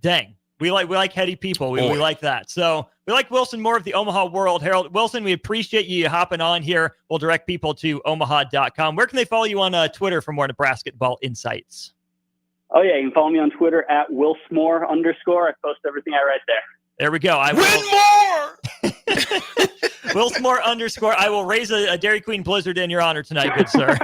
Dang. We like heady people. We like that. So we like Wilson Moore of the Omaha World Herald. Wilson, we appreciate you hopping on here. We'll direct people to omaha.com. Where can they follow you on Twitter for more Nebraska ball insights? Oh, yeah. You can follow me on Twitter at @WilsMore_. I post everything I write there. There we go. Win more! Wilsmore_. I will raise a Dairy Queen Blizzard in your honor tonight, good sir.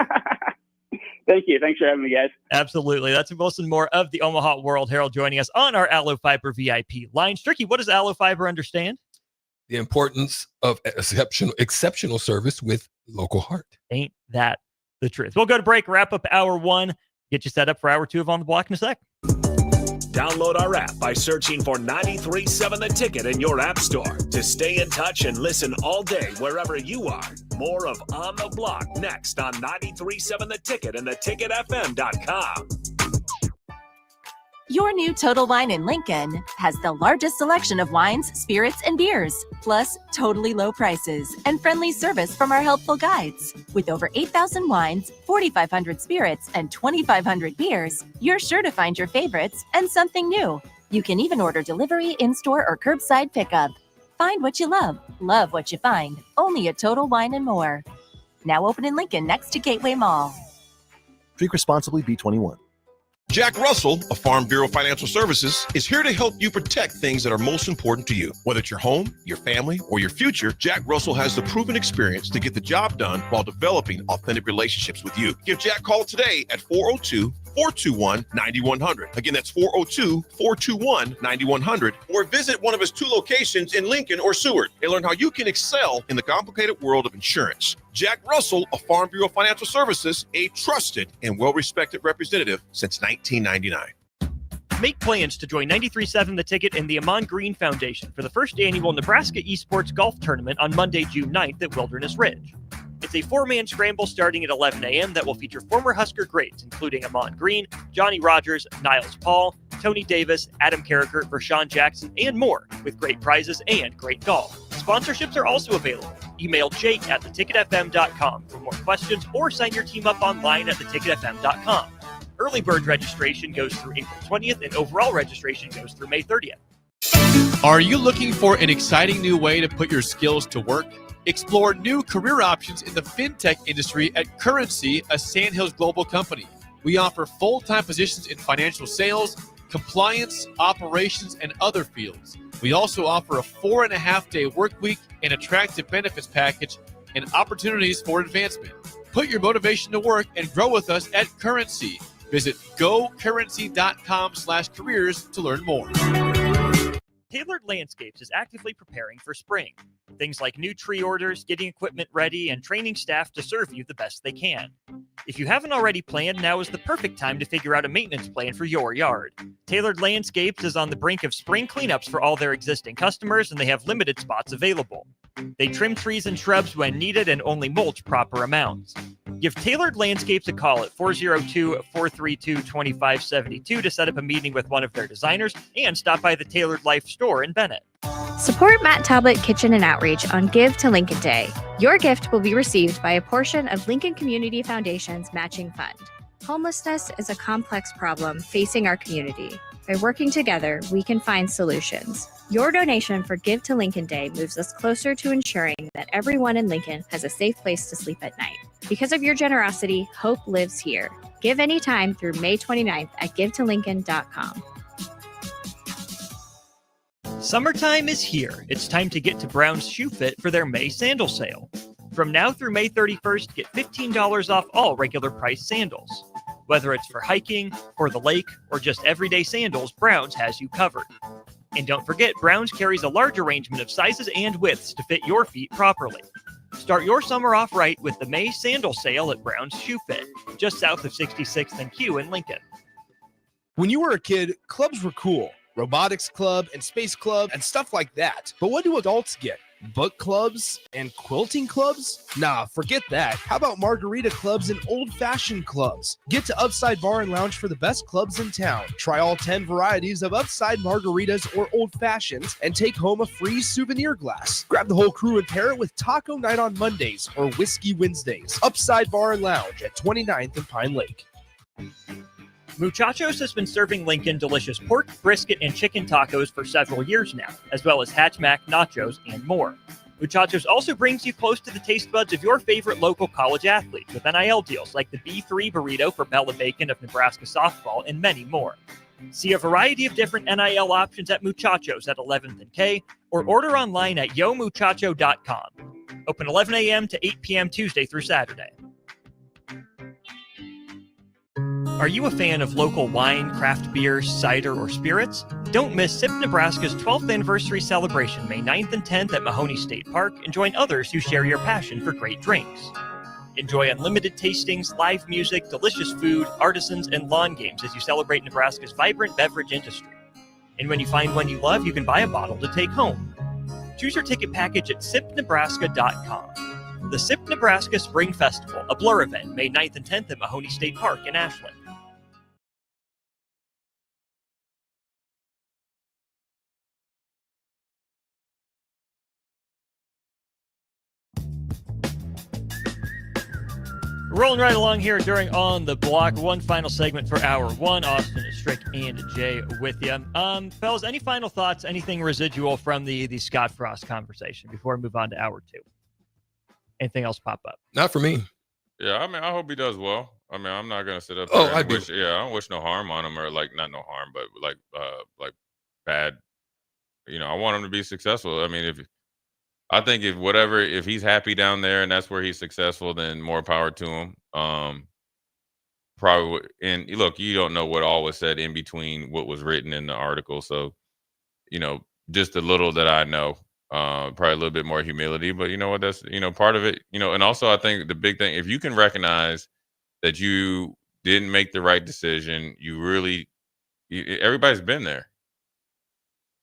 Thank you. Thanks for having me, guys. Absolutely. That's Wilson Moore of the Omaha World Herald joining us on our Allo Fiber VIP line. Stricky, what does Allo Fiber understand? The importance of exceptional service with local heart. Ain't that the truth? We'll go to break, wrap up hour one, get you set up for hour two of On the Block in a sec. Download our app by searching for 93.7 The Ticket in your app store to stay in touch and listen all day wherever you are. More of On the Block next on 93.7 The Ticket and theticketfm.com. Your new Total Wine in Lincoln has the largest selection of wines, spirits, and beers, plus totally low prices and friendly service from our helpful guides. With over 8,000 wines, 4,500 spirits, and 2,500 beers, you're sure to find your favorites and something new. You can even order delivery, in-store, or curbside pickup. Find what you love what you find, only at Total Wine and More. Now open in Lincoln next to Gateway Mall. Drink responsibly, B21. Jack Russell of Farm Bureau Financial Services is here to help you protect things that are most important to you. Whether it's your home, your family, or your future, Jack Russell has the proven experience to get the job done while developing authentic relationships with you. Give Jack a call today at 402-421-9100. Again, that's 402-421-9100. Or visit one of his 2 locations in Lincoln or Seward and learn how you can excel in the complicated world of insurance. Jack Russell of Farm Bureau Financial Services, a trusted and well-respected representative since 1999. Make plans to join 93.7 The Ticket and the Amon Green Foundation for the first annual Nebraska Esports Golf Tournament on Monday, June 9th at Wilderness Ridge. It's a 4-man scramble starting at 11 a.m. that will feature former Husker greats, including Amon Green, Johnny Rogers, Niles Paul, Tony Davis, Adam Carricker, Vershawn Jackson, and more, with great prizes and great golf. Sponsorships are also available. Email Jake at theticketfm.com for more questions or sign your team up online at theticketfm.com. Early bird registration goes through April 20th and overall registration goes through May 30th. Are you looking for an exciting new way to put your skills to work? Explore new career options in the fintech industry at Currency, a Sandhills Global company. We offer full-time positions in financial sales, compliance, operations, and other fields. We also offer a 4.5-day work week, an attractive benefits package, and opportunities for advancement. Put your motivation to work and grow with us at Currency. Visit gocurrency.com/careers to learn more. Tailored Landscapes is actively preparing for spring. Things like new tree orders, getting equipment ready, and training staff to serve you the best they can. If you haven't already planned, now is the perfect time to figure out a maintenance plan for your yard. Tailored Landscapes is on the brink of spring cleanups for all their existing customers, and they have limited spots available. They trim trees and shrubs when needed and only mulch proper amounts. Give Tailored Landscapes a call at 402-432-2572 to set up a meeting with one of their designers and stop by the Tailored Life store in Bennett. Support Matt Talbot Kitchen and Outreach on Give to Lincoln Day. Your gift will be received by a portion of Lincoln Community Foundation's matching fund. Homelessness is a complex problem facing our community. By working together, we can find solutions. Your donation for Give to Lincoln Day moves us closer to ensuring that everyone in Lincoln has a safe place to sleep at night. Because of your generosity, hope lives here. Give anytime through May 29th at givetolincoln.com. Summertime is here. It's time to get to Brown's Shoe Fit for their May sandal sale. From now through May 31st, get $15 off all regular price sandals. Whether it's for hiking, or the lake, or just everyday sandals, Brown's has you covered. And don't forget, Brown's carries a large arrangement of sizes and widths to fit your feet properly. Start your summer off right with the May sandal sale at Brown's Shoe Fit, just south of 66th and Q in Lincoln. When you were a kid, clubs were cool. Robotics club and space club and stuff like that. But what do adults get? Book clubs and quilting clubs? Nah, forget that. How about margarita clubs and old-fashioned clubs? Get to Upside Bar and Lounge for the best clubs in town. Try all 10 varieties of Upside margaritas or old fashions and take home a free souvenir glass. Grab the whole crew and pair it with taco night on Mondays or whiskey Wednesdays. Upside Bar and Lounge at 29th and Pine Lake. Muchachos has been serving Lincoln delicious pork, brisket, and chicken tacos for several years now, as well as Hatch Mac, nachos, and more. Muchachos also brings you close to the taste buds of your favorite local college athletes with NIL deals like the B3 burrito for Bella Bacon of Nebraska softball and many more. See a variety of different NIL options at Muchachos at 11th and K or order online at yomuchacho.com. Open 11 a.m. to 8 p.m. Tuesday through Saturday. Are you a fan of local wine, craft beer, cider, or spirits? Don't miss SIP Nebraska's 12th anniversary celebration May 9th and 10th at Mahoney State Park and join others who share your passion for great drinks. Enjoy unlimited tastings, live music, delicious food, artisans, and lawn games as you celebrate Nebraska's vibrant beverage industry. And when you find one you love, you can buy a bottle to take home. Choose your ticket package at sipnebraska.com. The SIP Nebraska Spring Festival, a Blur event, May 9th and 10th at Mahoney State Park in Ashland. Rolling right along here during On the Block. One final segment for hour one. Austin, Strick, and Jay with you. Fellas, any final thoughts, anything residual from the Scott Frost conversation before we move on to hour two? Anything else pop up? Not for me. Yeah, I mean, I hope he does well. I mean, I'm not gonna sit up there. I do. I don't wish no harm on him, or like not no harm, but like bad. I want him to be successful. I mean, if he's happy down there and that's where he's successful, then more power to him. Probably. And look, you don't know what all was said in between what was written in the article, so just a little that I know. Probably a little bit more humility, but you know what? That's part of it. And also I think the big thing, if you can recognize that you didn't make the right decision, everybody's been there.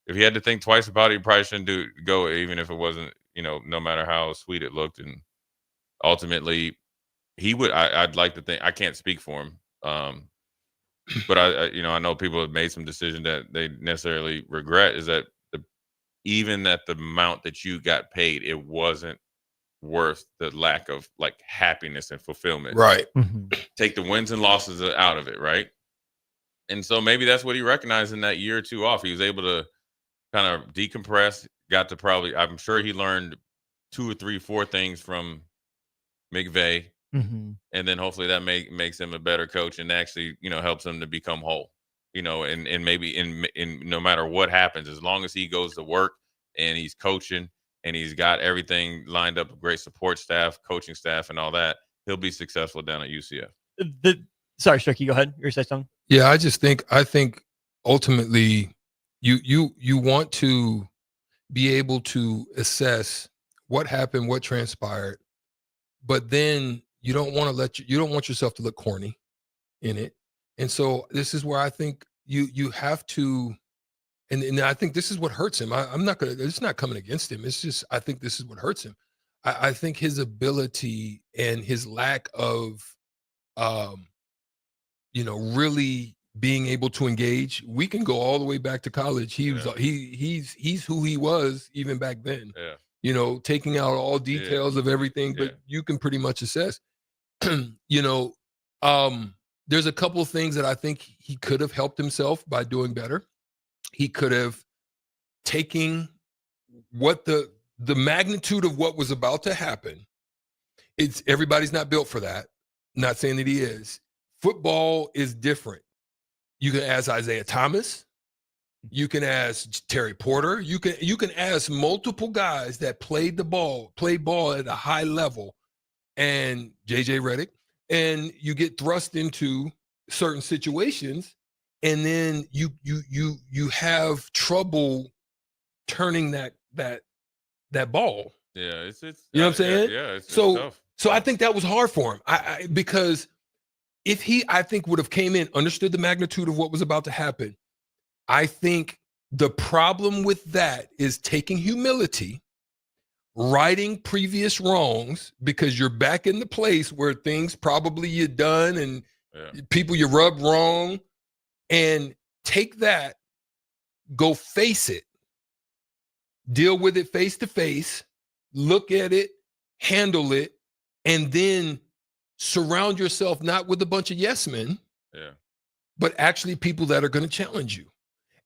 If he had to think twice about it, he probably shouldn't go, even if it wasn't, no matter how sweet it looked. And ultimately, he would. I'd like to think. I can't speak for him, but I know people have made some decision that they necessarily regret. Is that even at the amount that you got paid, it wasn't worth the lack of like happiness and fulfillment. Right. Mm-hmm. Take the wins and losses out of it, right? And so maybe that's what he recognized in that year or two off. He was able to kind of decompress, I'm sure he learned 2 or 3, 4 things from McVay. Mm-hmm. And then hopefully that makes him a better coach and actually, helps him to become whole, and maybe in no matter what happens, as long as he goes to work and he's coaching and he's got everything lined up, a great support staff, coaching staff, and all that, he'll be successful down at UCF. Sorry, Stricky, go ahead. You were saying something? Yeah, I think ultimately you want to be able to assess what happened, what transpired, but then you don't want yourself to look corny in it. And so this is where I think you have to, and I think this is what hurts him. It's not coming against him. It's just, I think this is what hurts him. I think his ability and his lack of, really being able to engage. We can go all the way back to college. He's who he was even back then. Yeah. Taking out all details of everything, but you can pretty much assess. There's a couple of things that I think he could have helped himself by doing better. He could have taken what the magnitude of what was about to happen. Everybody's not built for that. Not saying that he is. Football is different. You can ask Isaiah Thomas. You can ask Terry Porter. You can ask multiple guys that play ball at a high level, and JJ Redick, and you get thrust into certain situations, and then you have trouble turning that ball. Yeah, it's you know what I'm saying? Yeah, it's tough. So Yeah. I think that was hard for him. Because if he, I think, would have came in, understood the magnitude of what was about to happen, I think the problem with that is taking humility, righting previous wrongs, because you're back in the place where things probably you done and people you rubbed wrong, and take that, go face it, deal with it face to face, look at it, handle it, and then surround yourself not with a bunch of yes men, but actually people that are going to challenge you.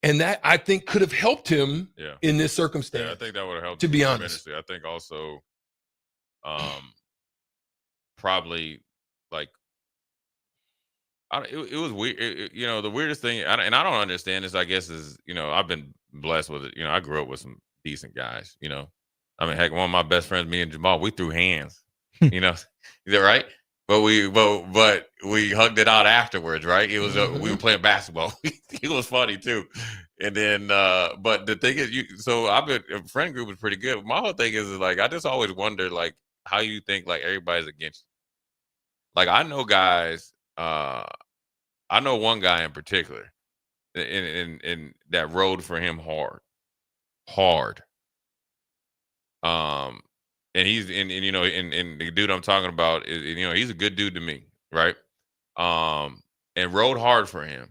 And that, I think, could have helped him in this circumstance. Yeah, I think that would have helped. To be honest, I think also, probably like, it was weird. The weirdest thing, and I don't understand this, I guess, is, I've been blessed with it. I grew up with some decent guys, I mean, heck, one of my best friends, me and Jamal, we threw hands, is that right? But we hugged it out afterwards, right? It was, we were playing basketball. It was funny too. And then, but the thing is, so a friend group was pretty good. My whole thing is like, I just always wonder, like, how you think like everybody's against you. Like, I know guys, I know one guy in particular, in that rode for him hard. And he's and the dude I'm talking about is, he's a good dude to me, right? And rode hard for him.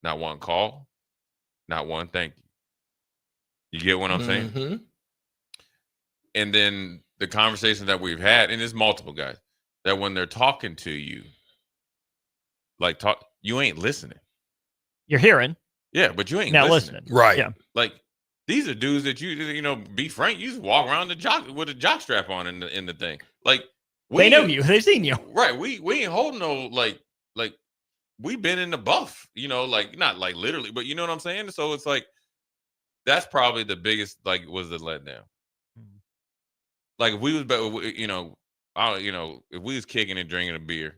Not one call, not one thank you. You get what I'm saying? And then the conversation that we've had, and it's multiple guys, that when they're talking to you, like you ain't listening. You're hearing. Yeah, but you ain't not listening. Right. Yeah. Like, these are dudes that be frank, you just walk around with a jock strap on in the thing. Like, they know you. They've seen you. Right. We ain't holding no like we've been in the buff, like not like literally, but you know what I'm saying? So it's like, that's probably the biggest, like, was the letdown. Like, if we was, if we was kicking and drinking a beer,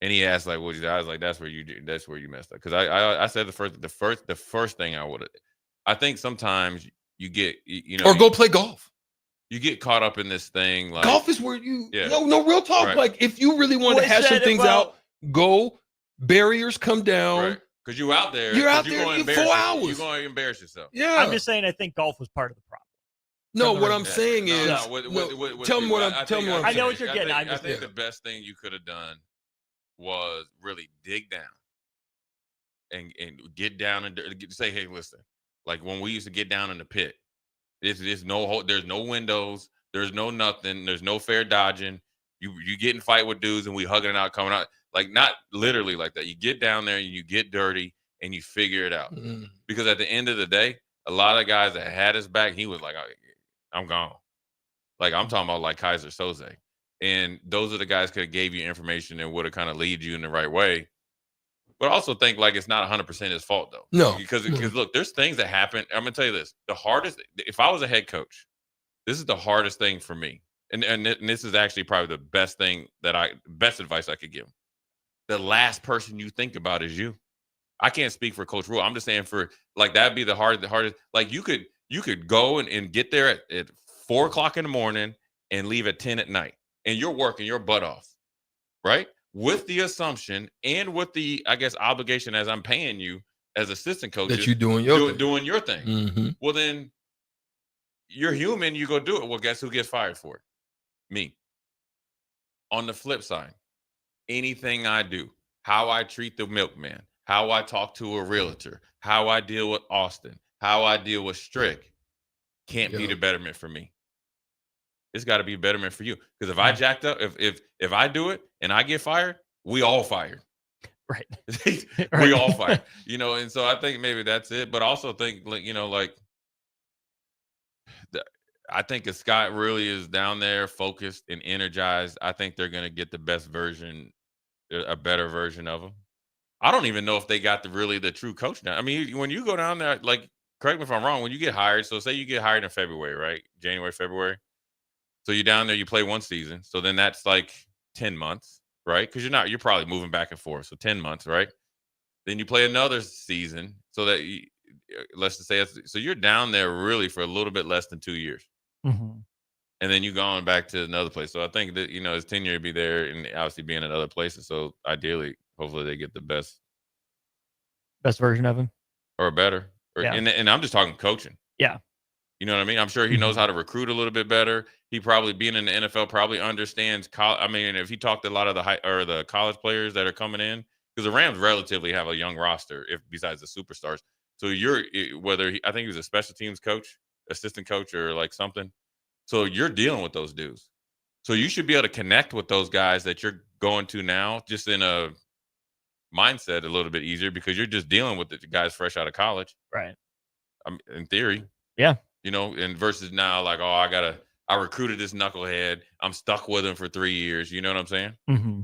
and he asked like, "What?" I was like, "That's where you messed up." Because I said the first thing I would have. I think sometimes you get, or go play golf. You get caught up in this thing. Like, golf is where you, no real talk. Right. Like, if you really want to hash some things out, go. Barriers come down. Right. Because you're out there. You're out there 4 hours. You're going to embarrass yourself. Yeah. I'm just saying, I think golf was part of the problem. No, what I'm saying is, tell me what I'm saying. I know what you're getting. I think the best thing you could have done was really dig down and get down and say, "Hey, listen." Like, when we used to get down in the pit, there's no windows, there's no nothing, there's no fair dodging. You get in fight with dudes and we hugging it out, coming out. Like, not literally like that. You get down there and you get dirty and you figure it out. Because at the end of the day, a lot of guys that had his back, he was like, "I'm gone." Like, I'm talking about like Kaiser Soze. And those are the guys could have gave you information and would have kind of lead you in the right way. But also think like it's not 100% his fault though. No. Because look, there's things that happen. I'm going to tell you this. The hardest, if I was a head coach, this is the hardest thing for me. And this is actually probably the best thing best advice I could give. The last person you think about is you. I can't speak for Coach Rule. I'm just saying, for like, that'd be the hardest. Like, you could go and get there at 4 o'clock in the morning and leave at 10 at night. And you're working your butt off, right? With the assumption and with the, I guess, obligation as I'm paying you as assistant coach that you're doing your thing. Mm-hmm. Well, then you're human. You go do it. Well, guess who gets fired for it? Me. On the flip side, anything I do, how I treat the milkman, how I talk to a realtor, how I deal with Austin, how I deal with Strick, can't be the betterment for me. It's got to be a betterment for you. Because if I jacked up, if I do it and I get fired, we all fired. Right. We all fired. And so I think maybe that's it. But also think, I think if Scott really is down there focused and energized, I think they're going to get the best version, a better version of him. I don't even know if they got the true coach now. I mean, when you go down there, like, correct me if I'm wrong, when you get hired, so say you get hired in February, right? January, February. So you're down there, you play one season. So then that's like 10 months, right? Because you're probably moving back and forth. So 10 months, right? Then you play another season. So that, let's just say, so you're down there really for a little bit less than 2 years. Mm-hmm. And then you're going back to another place. So I think that, his tenure would be there and obviously being in other places. So ideally, hopefully they get the best version of him. Or better. And I'm just talking coaching. Yeah. You know what I mean? I'm sure he knows how to recruit a little bit better. He probably, being in the NFL, probably understands. If he talked to a lot of the college players that are coming in, because the Rams relatively have a young roster, if besides the superstars. So I think he was a special teams coach, assistant coach, or like something. So you're dealing with those dudes. So you should be able to connect with those guys that you're going to now, just in a mindset a little bit easier because you're just dealing with the guys fresh out of college. Right. In theory. Yeah. And versus now, like, I recruited this knucklehead. I'm stuck with him for 3 years. You know what I'm saying? Mm-hmm.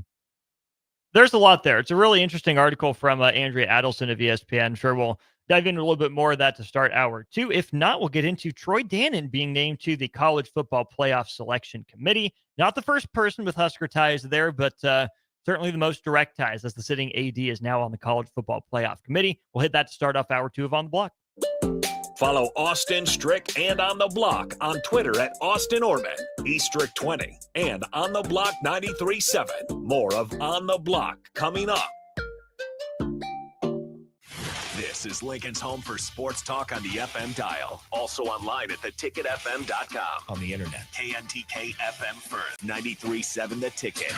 There's a lot there. It's a really interesting article from Andrea Adelson of ESPN. I'm sure we'll dive into a little bit more of that to start hour 2. If not, we'll get into Troy Dannon being named to the College Football Playoff Selection Committee. Not the first person with Husker ties there, but certainly the most direct ties, as the sitting AD is now on the College Football Playoff Committee. We'll hit that to start off hour 2 of On the Block. Follow Austin Strick and On the Block on Twitter at Austin Orman, eStrick20, and On the Block 93.7. More of On the Block coming up. This is Lincoln's home for sports talk on the FM dial. Also online at theticketfm.com. On the internet, KNTK FM Firth, 93.7 The Ticket.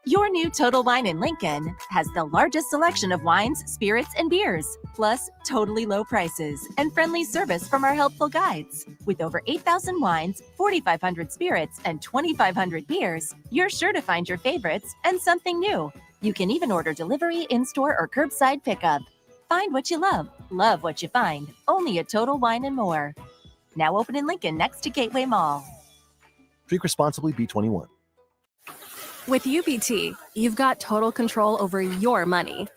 Your new Total Wine in Lincoln has the largest selection of wines, spirits, and beers, plus totally low prices and friendly service from our helpful guides. With over 8,000 wines, 4,500 spirits, and 2,500 beers, you're sure to find your favorites and something new. You can even order delivery, in-store, or curbside pickup. Find what you love what you find, only at Total Wine and More. Now open in Lincoln next to Gateway Mall. Drink responsibly, B21. With UBT, you've got total control over your money.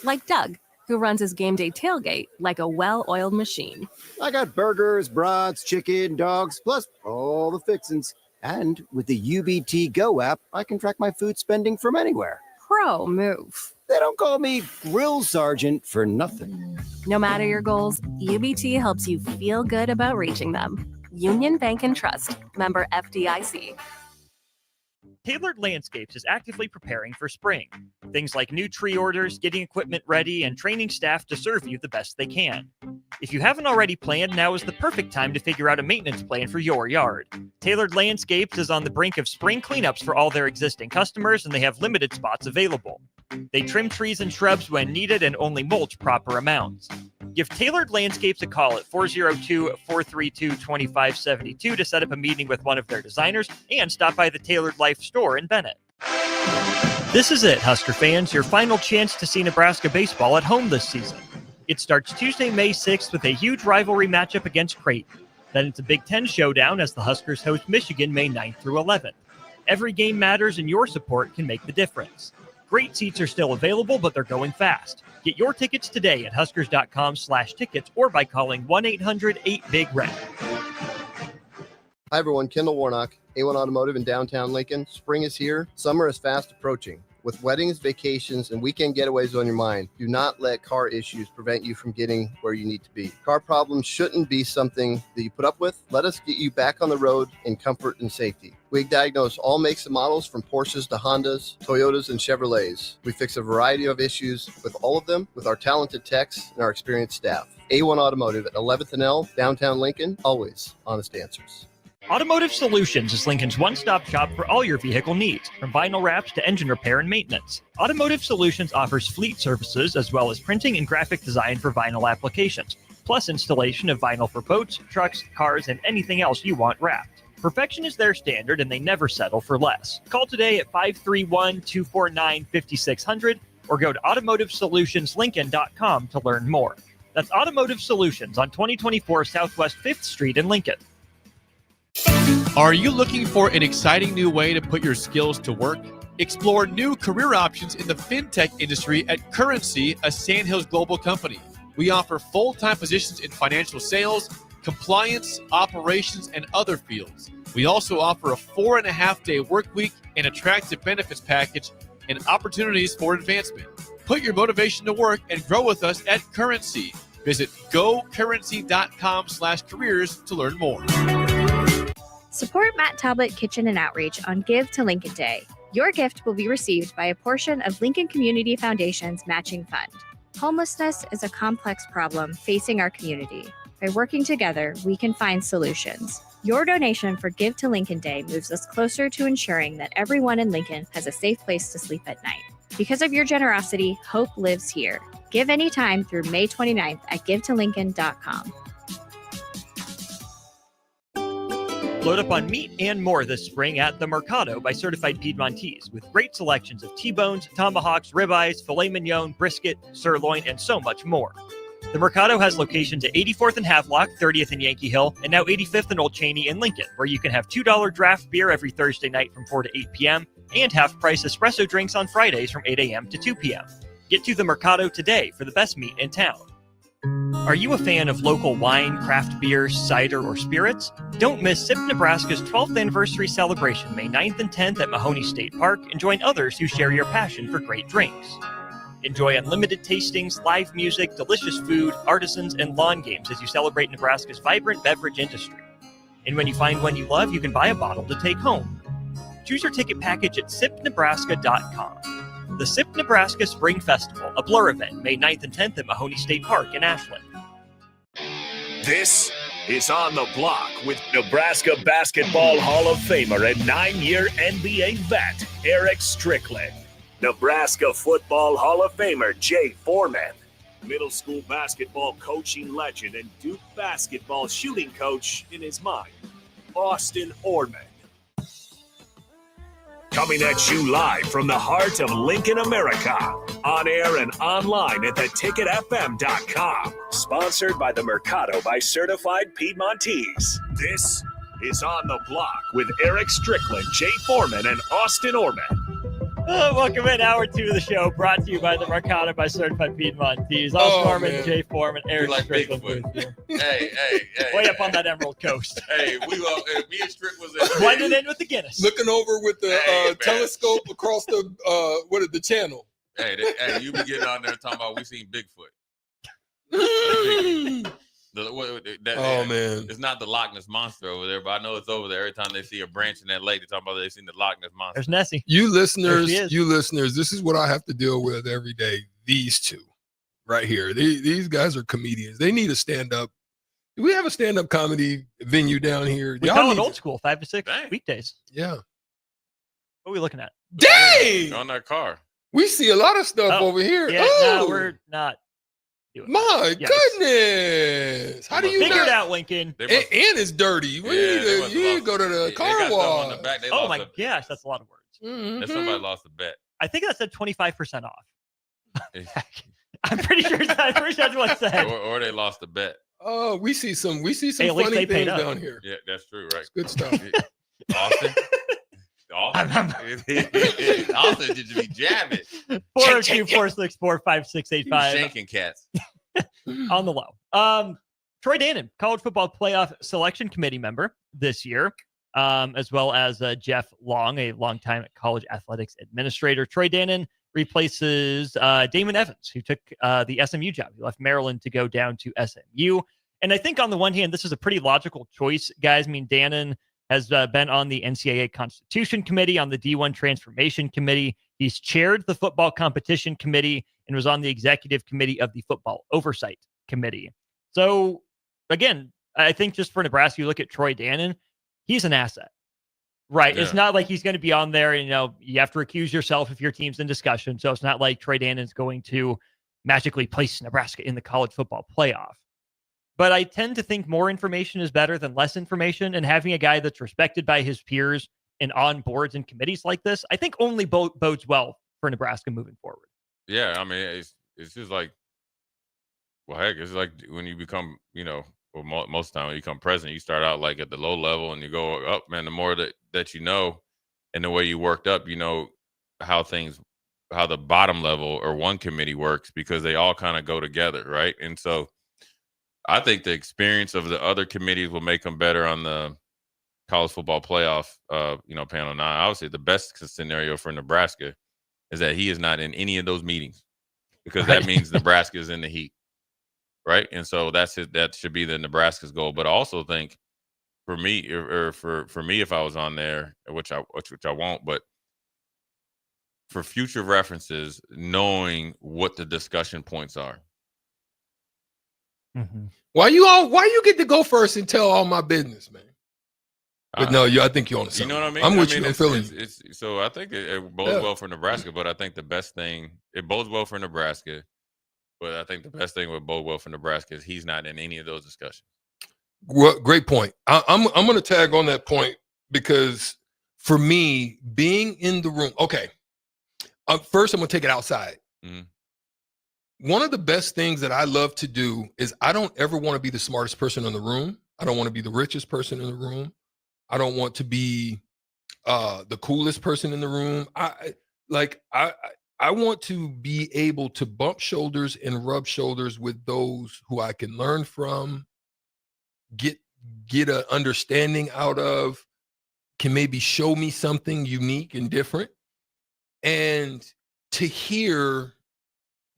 Like Doug, who runs his game day tailgate like a well-oiled machine. I got burgers, brats, chicken, dogs, plus all the fixins. And with the UBT Go app, I can track my food spending from anywhere. Pro move. They don't call me Grill Sergeant for nothing. No matter your goals, UBT helps you feel good about reaching them. Union Bank and Trust. Member FDIC. Tailored Landscapes is actively preparing for spring. Things like new tree orders, getting equipment ready, and training staff to serve you the best they can. If you haven't already planned, now is the perfect time to figure out a maintenance plan for your yard. Tailored Landscapes is on the brink of spring cleanups for all their existing customers, and they have limited spots available. They trim trees and shrubs when needed and only mulch proper amounts. Give Tailored Landscapes a call at 402-432-2572 to set up a meeting with one of their designers and stop by the Tailored Life store in Bennett. This is it, Husker fans, your final chance to see Nebraska baseball at home this season. It starts Tuesday, May 6th with a huge rivalry matchup against Creighton. Then it's a Big Ten showdown as the Huskers host Michigan May 9th through 11th. Every game matters and your support can make the difference. Great seats are still available, but they're going fast. Get your tickets today at huskers.com/tickets or by calling 1-800-8-BIG-RED. Hi, everyone. Kendall Warnock, A1 Automotive in downtown Lincoln. Spring is here. Summer is fast approaching. With weddings, vacations, and weekend getaways on your mind, do not let car issues prevent you from getting where you need to be. Car problems shouldn't be something that you put up with. Let us get you back on the road in comfort and safety. We diagnose all makes and models from Porsches to Hondas, Toyotas, and Chevrolets. We fix a variety of issues with all of them with our talented techs and our experienced staff. A1 Automotive at 11th and L, downtown Lincoln, always honest answers. Automotive Solutions is Lincoln's one-stop shop for all your vehicle needs, from vinyl wraps to engine repair and maintenance. Automotive Solutions offers fleet services as well as printing and graphic design for vinyl applications, plus installation of vinyl for boats, trucks, cars, and anything else you want wrapped. Perfection is their standard, and they never settle for less. Call today at 531-249-5600 or go to automotivesolutionslincoln.com to learn more. That's Automotive Solutions on 2024 Southwest 5th Street in Lincoln. Are you looking for an exciting new way to put your skills to work? Explore new career options in the fintech industry at Currency, a Sandhills global company. We offer full-time positions in financial sales, compliance, operations, and other fields. We also offer a 4.5-day work week, an attractive benefits package, and opportunities for advancement. Put your motivation to work and grow with us at Currency. Visit gocurrency.com/careers to learn more. Support Matt Talbot Kitchen and Outreach on Give to Lincoln Day. Your gift will be received by a portion of Lincoln Community Foundation's matching fund. Homelessness is a complex problem facing our community. By working together, we can find solutions. Your donation for Give to Lincoln Day moves us closer to ensuring that everyone in Lincoln has a safe place to sleep at night. Because of your generosity, hope lives here. Give anytime through May 29th at givetolincoln.com. Load up on meat and more this spring at the Mercado by Certified Piedmontese, with great selections of T-bones, tomahawks, ribeyes, filet mignon, brisket, sirloin, and so much more. The Mercado has locations at 84th and Havelock, 30th and Yankee Hill, and now 85th and Old Cheney in Lincoln, where you can have $2 draft beer every Thursday night from 4 to 8 p.m. and half-price espresso drinks on Fridays from 8 a.m. to 2 p.m. Get to the Mercado today for the best meat in town. Are you a fan of local wine, craft beer, cider, or spirits? Don't miss SIP Nebraska's 12th anniversary celebration May 9th and 10th at Mahoney State Park and join others who share your passion for great drinks. Enjoy unlimited tastings, live music, delicious food, artisans, and lawn games as you celebrate Nebraska's vibrant beverage industry. And when you find one you love, you can buy a bottle to take home. Choose your ticket package at sipnebraska.com. The SIP Nebraska Spring Festival, a Blur event, May 9th and 10th at Mahoney State Park in Ashland. This is On the Block with Nebraska Basketball Hall of Famer and 9-year NBA vet, Eric Strickland. Nebraska Football Hall of Famer, Jay Foreman. Middle school basketball coaching legend and Duke basketball shooting coach in his mind, Austin Orman. Coming at you live from the heart of Lincoln, America. On air and online at theticketfm.com. Sponsored by the Mercado by Certified Piedmontese. This is On the Block with Eric Strickland, Jay Foreman, and Austin Orman. Welcome in hour 2 of the show, brought to you by the Mercado by Certified Piedmontese. Austin Orman, Jay Foreman, Eric Strickland. Hey. Way up on that Emerald Coast. Hey, me and Strick was blended in with the Guinness. Looking over with the telescope across the the channel. Hey, you be getting on there talking about we seen Bigfoot. Man, it's not the Loch Ness Monster over there, but I know it's over there. Every time they see a branch in that lake, they talk about they seen the Loch Ness Monster. There's Nessie. You listeners, this is what I have to deal with every day. These two right here. These guys are comedians. They need a stand-up. Do we have a stand-up comedy venue down here? We call it old school, 5 to 6 weekdays. Yeah. What are we looking at? Dang! On that car. We see a lot of stuff over here. Yeah, no, we're not. My goodness! How do you figure it out, Lincoln? And it's dirty. You need to go to the car wash. Oh my gosh, that's a lot of words. Mm-hmm. Somebody lost a bet. I think that said 25% off. I'm pretty sure that's what it said. Or they lost a bet. Oh, we see some hey, funny things down here. Yeah, that's true, right? It's good stuff. Austin, Austin did you be jabbing? 402-464-5685. Shaking cats. On the low. Troy Dannon, college football playoff selection committee member this year, as well as Jeff Long, a longtime college athletics administrator. Troy Dannon replaces Damon Evans, who took the SMU job. He left Maryland to go down to SMU. And I think on the one hand, this is a pretty logical choice, guys. I mean, Dannon has been on the NCAA Constitution Committee, on the D1 Transformation Committee. He's chaired the Football Competition Committee and was on the Executive Committee of the Football Oversight Committee. So, again, I think just for Nebraska, you look at Troy Dannon, he's an asset, right? Yeah. It's not like he's going to be on there and, you have to recuse yourself if your team's in discussion. So it's not like Troy Dannon's going to magically place Nebraska in the college football playoff. But I tend to think more information is better than less information, and having a guy that's respected by his peers and on boards and committees like this, I think only bodes well for Nebraska moving forward. Yeah, I mean, it's just like, well, heck, it's like when you become, most of the time when you become president, you start out like at the low level and you go up, man. The more that you know, and the way you worked up, how the bottom level or one committee works, because they all kind of go together, right? And so I think the experience of the other committees will make them better on the college football playoff, panel. Now, obviously, the best scenario for Nebraska is that he is not in any of those meetings, because that means Nebraska is in the heat, right? And so that should be the Nebraska's goal. But I also think for me, or for me, if I was on there, which I won't, but for future references, knowing what the discussion points are. Mm-hmm. Why you get to go first and tell all my business, man? But I think you're on something. You know what I mean? I'm with you. I'm feeling you. So I think it bodes well for Nebraska, but I think it bodes well for Nebraska. But I think the best thing would bode well for Nebraska is he's not in any of those discussions. Well, great point. I'm going to tag on that point because for me, being in the room. Okay, first I'm going to take it outside. One of the best things that I love to do is I don't ever want to be the smartest person in the room. I don't want to be the richest person in the room. I don't want to be the coolest person in the room. I want to be able to bump shoulders and rub shoulders with those who I can learn from, get an understanding out of, can maybe show me something unique and different, and to hear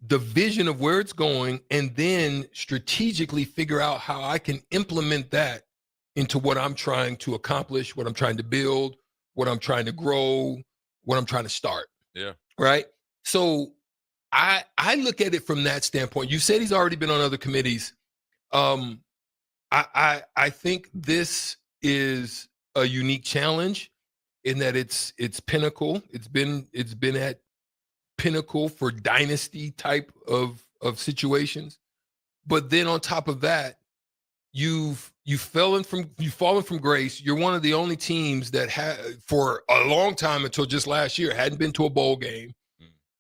the vision of where it's going, and then strategically figure out how I can implement that into what I'm trying to accomplish, what I'm trying to build, what I'm trying to grow, what I'm trying to start. Yeah. Right. So I look at it from that standpoint. You said he's already been on other committees. I think this is a unique challenge in that it's pinnacle. It's been at pinnacle for dynasty type of situations. But then on top of that, you've fallen from grace. You're one of the only teams that for a long time until just last year hadn't been to a bowl game.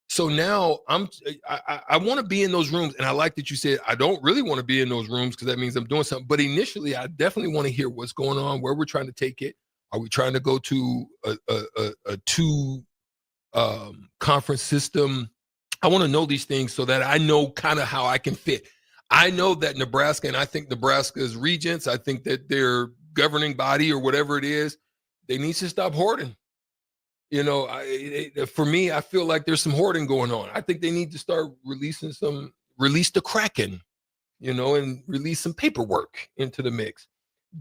So now I want to be in those rooms, and I like that you said I don't really want to be in those rooms because that means I'm doing something. But initially, I definitely want to hear what's going on, where we're trying to take it. Are we trying to go to a two conference system? I want to know these things so that I know kind of how I can fit. I know that Nebraska, and I think Nebraska's regents, I think that their governing body or whatever it is, they need to stop hoarding. You know, for me, I feel like there's some hoarding going on. I think they need to start release the Kraken, you know, and release some paperwork into the mix.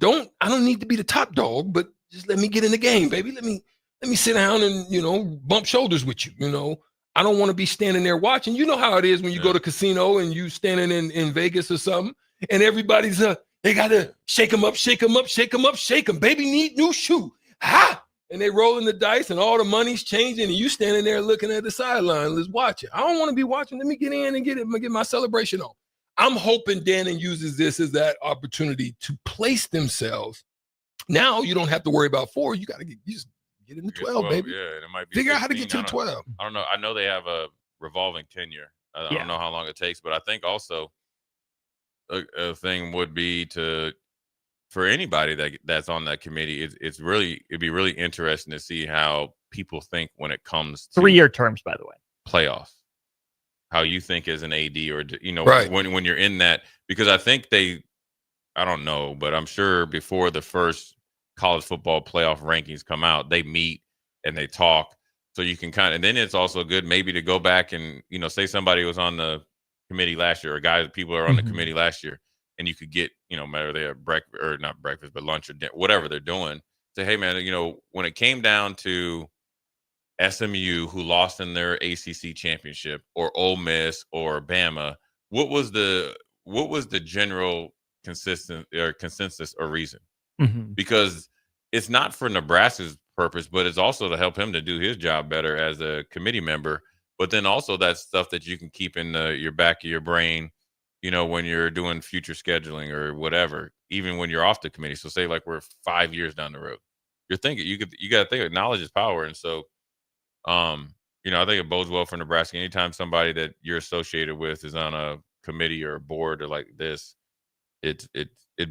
I don't need to be the top dog, but just let me get in the game, baby. Let me sit down and, you know, bump shoulders with you. You know, I don't want to be standing there watching. You know how it is when you go to casino and you standing in Vegas or something, and everybody's they got to shake them up, shake them up, shake them up, shake them. Baby need new shoe. Ha! And they rolling the dice and all the money's changing, and you standing there looking at the sideline. Let's watch it. I don't want to be watching. Let me get in and get my celebration on. I'm hoping Dannon uses this as that opportunity to place themselves. Now you don't have to worry about 4. You just get in the 12, baby. Yeah, and it might be figure 15. out how to get to the 12. I don't know. I know they have a revolving tenure. I don't know how long it takes, but I think also a thing would be for anybody that's on that committee, it'd be really interesting to see how people think when it comes to 3-year terms, by the way, playoffs. How you think as an AD, or you know, right. when you're in that, because I think I don't know, but I'm sure before the first college football playoff rankings come out, they meet and they talk, so you can and then it's also good maybe to go back and, you know, say somebody was on the committee last year, or people are on the committee last year, and you could get, you know, whether they have breakfast or not breakfast, but lunch or dinner, whatever they're doing. Say, hey man, you know, when it came down to SMU, who lost in their ACC championship, or Ole Miss or Bama, what was the general consensus or reason? Because it's not for Nebraska's purpose, but it's also to help him to do his job better as a committee member. But then also that's stuff that you can keep in your back of your brain, you know, when you're doing future scheduling or whatever, even when you're off the committee. So say like we're 5 years down the road, you're thinking you got to think knowledge is power. And so, you know, I think it bodes well for Nebraska. Anytime somebody that you're associated with is on a committee or a board or like this, it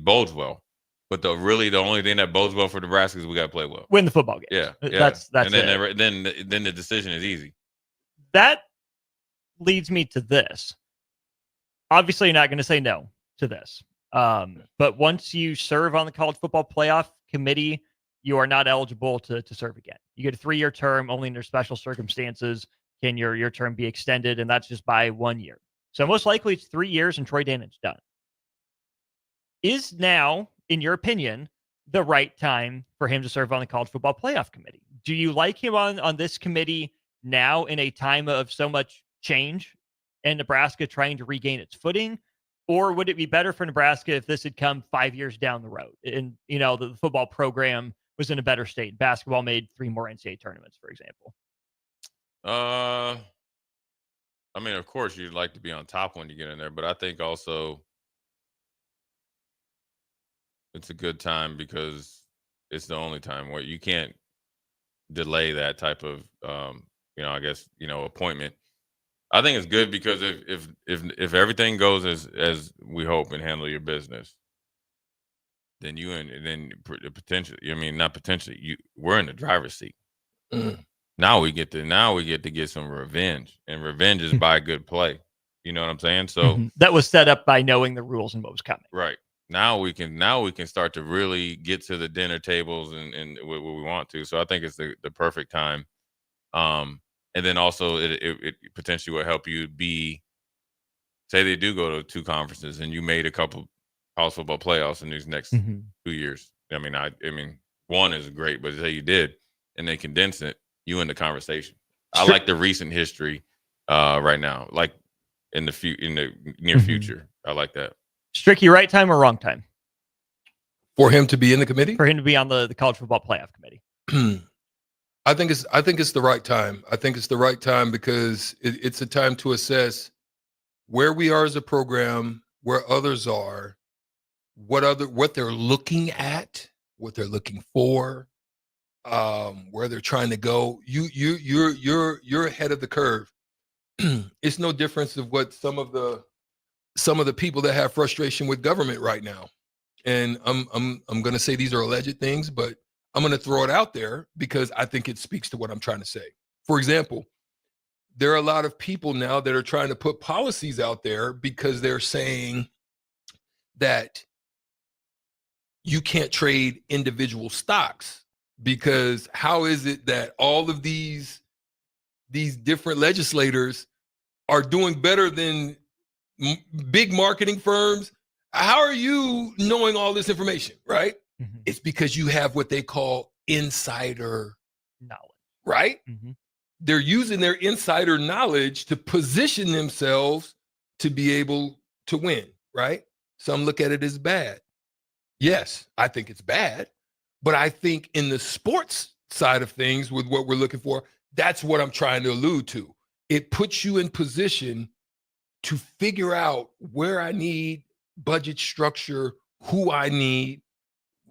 bodes well. But the only thing that bodes well for Nebraska is we got to play well, win the football game. Yeah. That's and then it. then the decision is easy. That leads me to this. Obviously, you're not going to say no to this. But once you serve on the college football playoff committee, you are not eligible to serve again. You get a 3-year term. Only under special circumstances can your term be extended, and that's just by 1 year. So most likely it's 3 years, and Troy Dannon's done. Is now, in your opinion, the right time for him to serve on the college football playoff committee? Do you like him on this committee now in a time of so much change and Nebraska trying to regain its footing? Or would it be better for Nebraska if this had come 5 years down the road and, you know, the football program was in a better state? Basketball made 3 more NCAA tournaments, for example. I mean, of course you'd like to be on top when you get in there, but I think also it's a good time because it's the only time where you can't delay that type of, I guess, appointment. I think it's good because if everything goes as we hope and handle your business, then we're in the driver's seat. Now we get to get some revenge, and revenge is by good play. You know what I'm saying? So that was set up by knowing the rules and what was coming. Right. Now we can start to really get to the dinner tables and what we want to. So I think it's the perfect time. And then also it potentially will help you say they do go to 2 conferences and you made a couple college football playoffs in these next 2 years. I mean, one is great, but say you did, and they condense it, you in the conversation. I like the recent history right now, like in the near future. I like that. Stricky, right time or wrong time? For him to be in the committee? For him to be on the college football playoff committee. I think it's the right time. I think it's the right time because it's a time to assess where we are as a program, where others are, what they're looking at, what they're looking for, where they're trying to go. You're ahead of the curve. It's no difference of what some of the people that have frustration with government right now. And I'm going to say these are alleged things, but I'm going to throw it out there because I think it speaks to what I'm trying to say. For example, there are a lot of people now that are trying to put policies out there because they're saying that you can't trade individual stocks, because how is it that all of these different legislators are doing better than big marketing firms? How are you knowing all this information, right? It's because you have what they call insider knowledge, right? They're using their insider knowledge to position themselves to be able to win, right? Some look at it as bad. Yes, I think it's bad, but I think in the sports side of things with what we're looking for, that's what I'm trying to allude to. It puts you in position to figure out where I need budget structure, who I need,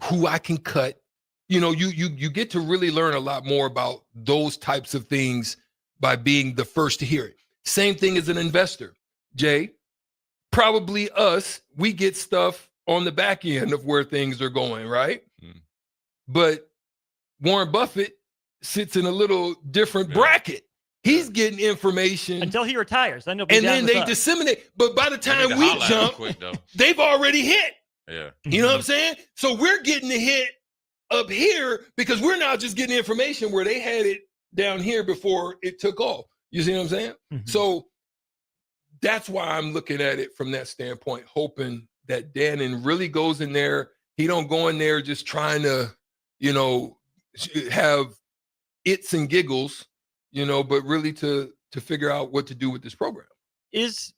who I can cut. You get to really learn a lot more about those types of things by being the first to hear it. Same thing as an investor. Jay, probably we get stuff on the back end of where things are going, right? But Warren Buffett sits in a little different bracket. He's getting information until he retires. Then they disseminate. But by the time we jump, they've already hit. Yeah. You know what I'm saying? So we're getting the hit up here because we're now just getting information where they had it down here before it took off. You see what I'm saying? So that's why I'm looking at it from that standpoint, hoping that Dannon really goes in there. He don't go in there just trying to, have its and giggles, but really to figure out what to do with this program. Is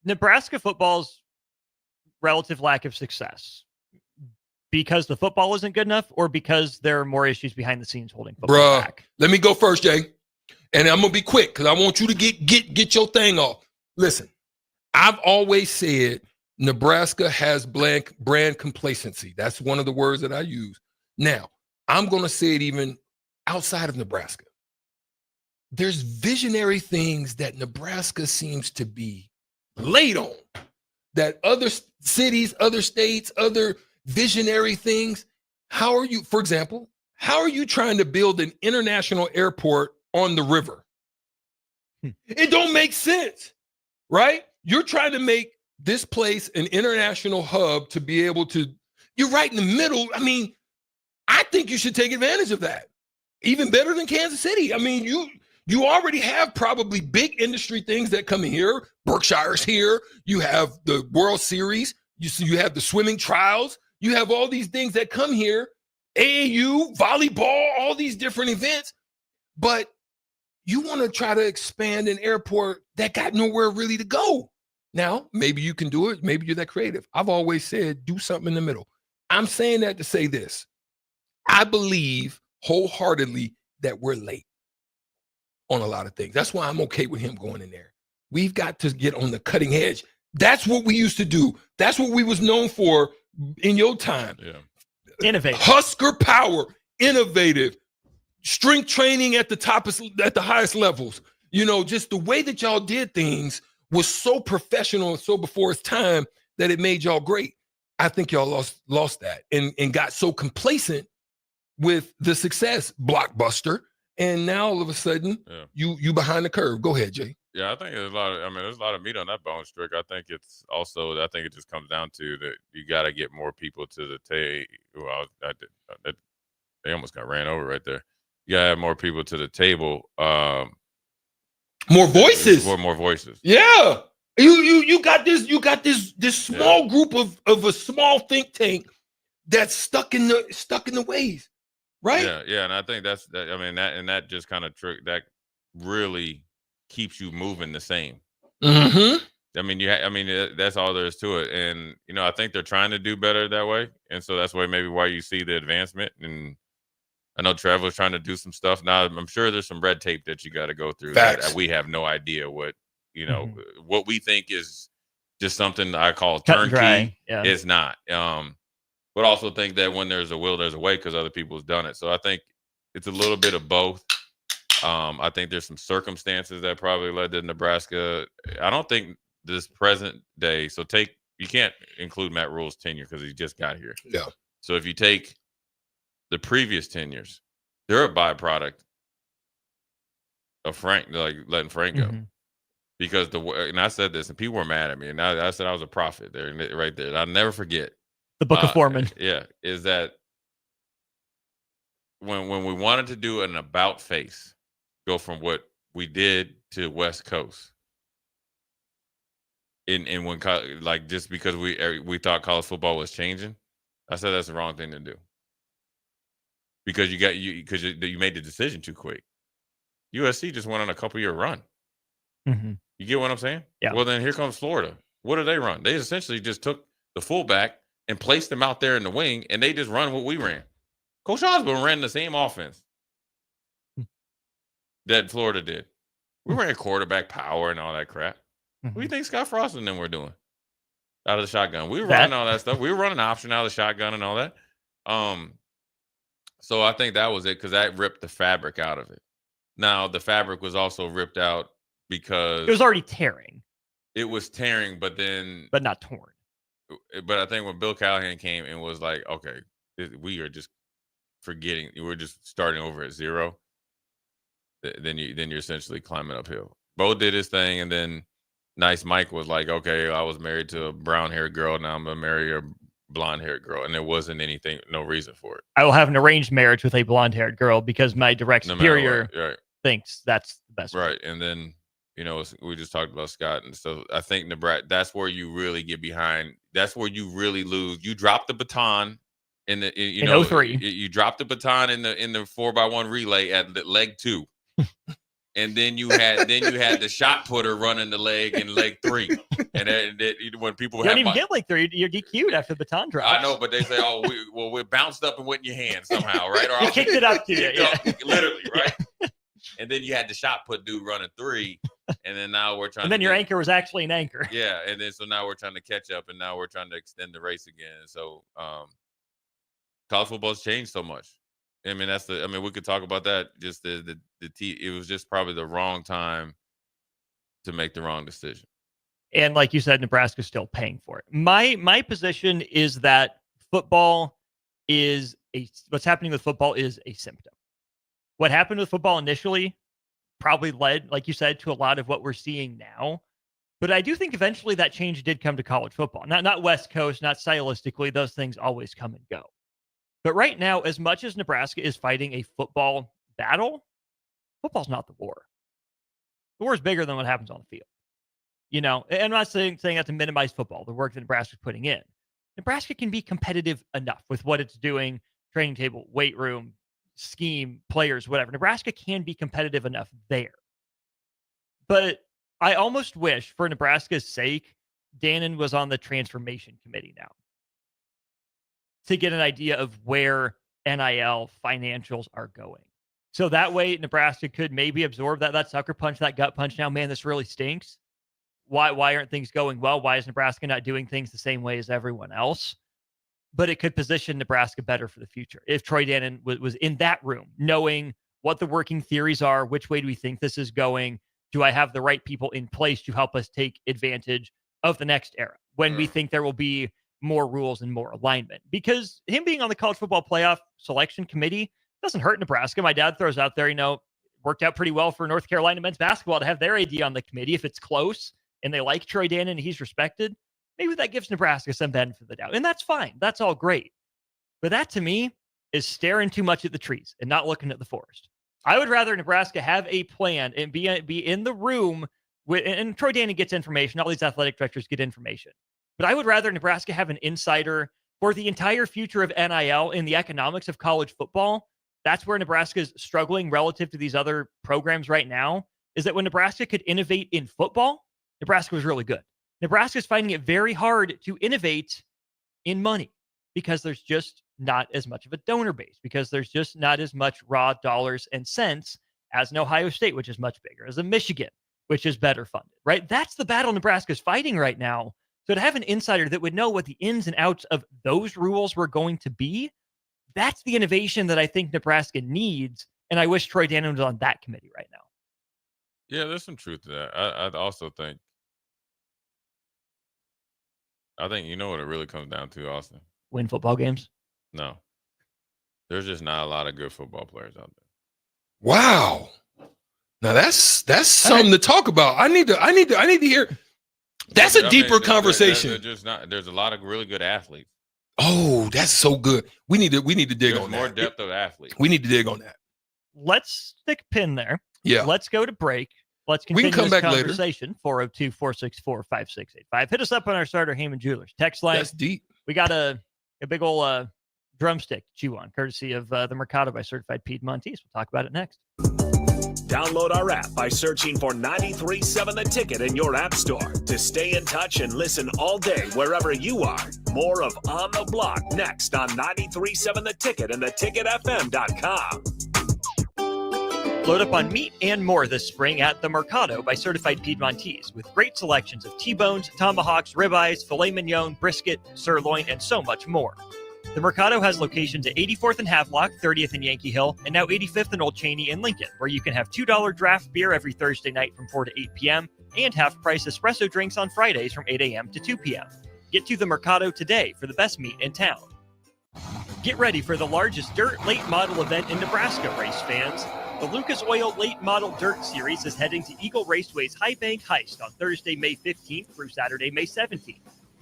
Nebraska football's relative lack of success because the football isn't good enough, or because there are more issues behind the scenes holding football back? Let me go first, Jay. And I'm going to be quick because I want you to get your thing off. Listen, I've always said Nebraska has brand complacency. That's one of the words that I use. Now, I'm going to say it even outside of Nebraska. There's visionary things that Nebraska seems to be late on, that other cities, other states, other visionary things. How are you, for example, how are you trying to build an international airport on the river? It don't make sense, right? You're trying to make this place an international hub to be able to, you're right in the middle. I mean, I think you should take advantage of that. Even better than Kansas City. I mean, you already have probably big industry things that come in here. Berkshire's here. You have the World Series. You have the swimming trials. You have all these things that come here. AAU, volleyball, all these different events. But you want to try to expand an airport that got nowhere really to go. Now, maybe you can do it. Maybe you're that creative. I've always said, do something in the middle. I'm saying that to say this. I believe wholeheartedly that we're late on a lot of things. That's why I'm okay with him going in there. We've got to get on the cutting edge. That's what we used to do. That's what we was known for in your time. Yeah. Innovative. Husker power, innovative, strength training at the highest levels. Just the way that y'all did things was so professional and so before its time that it made y'all great. I think y'all lost that and got so complacent with the success blockbuster. And now all of a sudden you behind the curve. Go ahead, Jay. Yeah, I think there's a lot of meat on that bone, Strick. I think it just comes down to that you got to get more people to the table. Well, they almost got ran over right there. You got to have more people to the table. More voices. More voices. Yeah. You got this small group of a small think tank that's stuck in the ways. Right? Yeah, and I think that just kind of that really keeps you moving the same. Mm-hmm. That's all there is to it. And I think they're trying to do better that way. And so that's why you see the advancement. And I know Trevor's trying to do some stuff. Now I'm sure there's some red tape that you got to go through. Facts. That we have no idea what what we think is just something I call turnkey. It's not. But also think that when there's a will, there's a way, because other people have done it. So I think it's a little bit of both. I think there's some circumstances that probably led to Nebraska. I don't think this present day. So you can't include Matt Rule's tenure because he just got here. Yeah. So if you take the previous tenures, they're a byproduct of letting Frank go. Because and I said this, and people were mad at me, and I said I was a prophet there, right there. And I'll never forget. The Book of Foreman. Yeah, is that when we wanted to do an about face, go from what we did to West Coast, and when just because we thought college football was changing, I said that's the wrong thing to do, because you made the decision too quick. USC just went on a couple-year run. Mm-hmm. You get what I'm saying? Yeah. Well, then here comes Florida. What do they run? They essentially just took the fullback and placed him out there in the wing, and they just run what we ran. Coach Osborne ran the same offense that Florida did. We ran quarterback power and all that crap. What do you think Scott Frost and them were doing out of the shotgun? We were running all that stuff. We were running option out of the shotgun and all that. So I think that was it, because that ripped the fabric out of it. Now, the fabric was also ripped out because it was already tearing. It was tearing, but not torn. But I think when Bill Callahan came and was like, okay, we are just forgetting, we're just starting over at zero, then you're essentially climbing uphill. Bo did his thing, and then Nice Mike was like, okay, I was married to a brown-haired girl, now I'm going to marry a blonde-haired girl, and there wasn't no reason for it. I will have an arranged marriage with a blonde-haired girl because my direct superior thinks that's the best. Right, and then, we just talked about Scott, and so I think Nebraska, that's where you really get behind. That's where you really lose. You drop the baton in 03. You drop the baton in the 4x1 relay at leg 2. And then you had the shot putter running the leg in leg 3, and when people you don't even get leg 3, you're DQ'd after the baton drop. I know, but they say, we bounced up and went in your hand somehow, right? Or you kicked it up to you, literally, right? And then you had the shot put dude running 3, and then now we're trying. And then your anchor was actually an anchor. Yeah, and then so now we're trying to catch up, and now we're trying to extend the race again. So college football's changed so much. I mean, we could talk about that. Just it was just probably the wrong time to make the wrong decision. And like you said, Nebraska's still paying for it. My position is that football is what's happening with football is a symptom. What happened with football initially probably led, like you said, to a lot of what we're seeing now. But I do think eventually that change did come to college football. Not West Coast, not stylistically. Those things always come and go. But right now, as much as Nebraska is fighting a football battle, football's not the war. The war is bigger than what happens on the field. And I'm not saying that to minimize football, the work that Nebraska's putting in. Nebraska can be competitive enough with what it's doing, training table, weight room, scheme, players, whatever. Nebraska can be competitive enough there. But I almost wish, for Nebraska's sake, Dannon was on the transformation committee now, to get an idea of where NIL financials are going. So that way Nebraska could maybe absorb that sucker punch, that gut punch. Now, man, this really stinks. Why aren't things going well? Why is Nebraska not doing things the same way as everyone else? but it could position Nebraska better for the future. If Troy Dannon was in that room, knowing what the working theories are, which way do we think this is going? Do I have the right people in place to help us take advantage of the next era when we think there will be more rules and more alignment? Because him being on the college football playoff selection committee doesn't hurt Nebraska. My dad throws out there, worked out pretty well for North Carolina men's basketball to have their AD on the committee. If it's close and they like Troy Dannon and he's respected, maybe that gives Nebraska some benefit of the doubt. And that's fine. That's all great. But that to me is staring too much at the trees and not looking at the forest. I would rather Nebraska have a plan and be in the room and Troy Dannon gets information. All these athletic directors get information. But I would rather Nebraska have an insider for the entire future of NIL and the economics of college football. That's where Nebraska is struggling relative to these other programs right now, is that when Nebraska could innovate in football, Nebraska was really good. Nebraska is finding it very hard to innovate in money because there's just not as much of a donor base, because there's just not as much raw dollars and cents as an Ohio State, which is much bigger, as a Michigan, which is better funded, right? That's the battle Nebraska is fighting right now. So to have an insider that would know what the ins and outs of those rules were going to be, that's the innovation that I think Nebraska needs. And I wish Troy Dannon was on that committee right now. Yeah, there's some truth to that. I also think, you know what it really comes down to, Austin? Win football games? No. There's just not a lot of good football players out there. Wow. Now that's something to talk about. I need to hear. That's a deeper conversation. There's a lot of really good athletes. Oh, that's so good. We need to dig There's on more that. depth of athletes. We need to dig on that. Let's stick a pin there. Yeah. Let's go to break. Let's We continue can come this back later. conversation. 402-464-5685. Hit us up on our Starter Heyman Jewelers text line. That's deep. We got a big old drumstick to chew on, courtesy of the Mercado by Certified Piedmontese. We'll talk about it next. Download our app by searching for 93.7 The Ticket in your app store to stay in touch and listen all day wherever you are. More of On the Block next on 93.7 The Ticket and theticketfm.com. Load up on meat and more this spring at the Mercado by Certified Piedmontese with great selections of T-bones, tomahawks, ribeyes, filet mignon, brisket, sirloin, and so much more. The Mercado has locations at 84th and Havelock, 30th and Yankee Hill, and now 85th and Old Cheney in Lincoln, where you can have $2 draft beer every Thursday night from 4 to 8 p.m. and half-price espresso drinks on Fridays from 8 a.m. to 2 p.m. Get to the Mercado today for the best meat in town. Get ready for the largest dirt late model event in Nebraska, race fans. The Lucas Oil Late Model Dirt Series is heading to Eagle Raceway's High Bank Heist on Thursday, May 15th through Saturday, May 17th.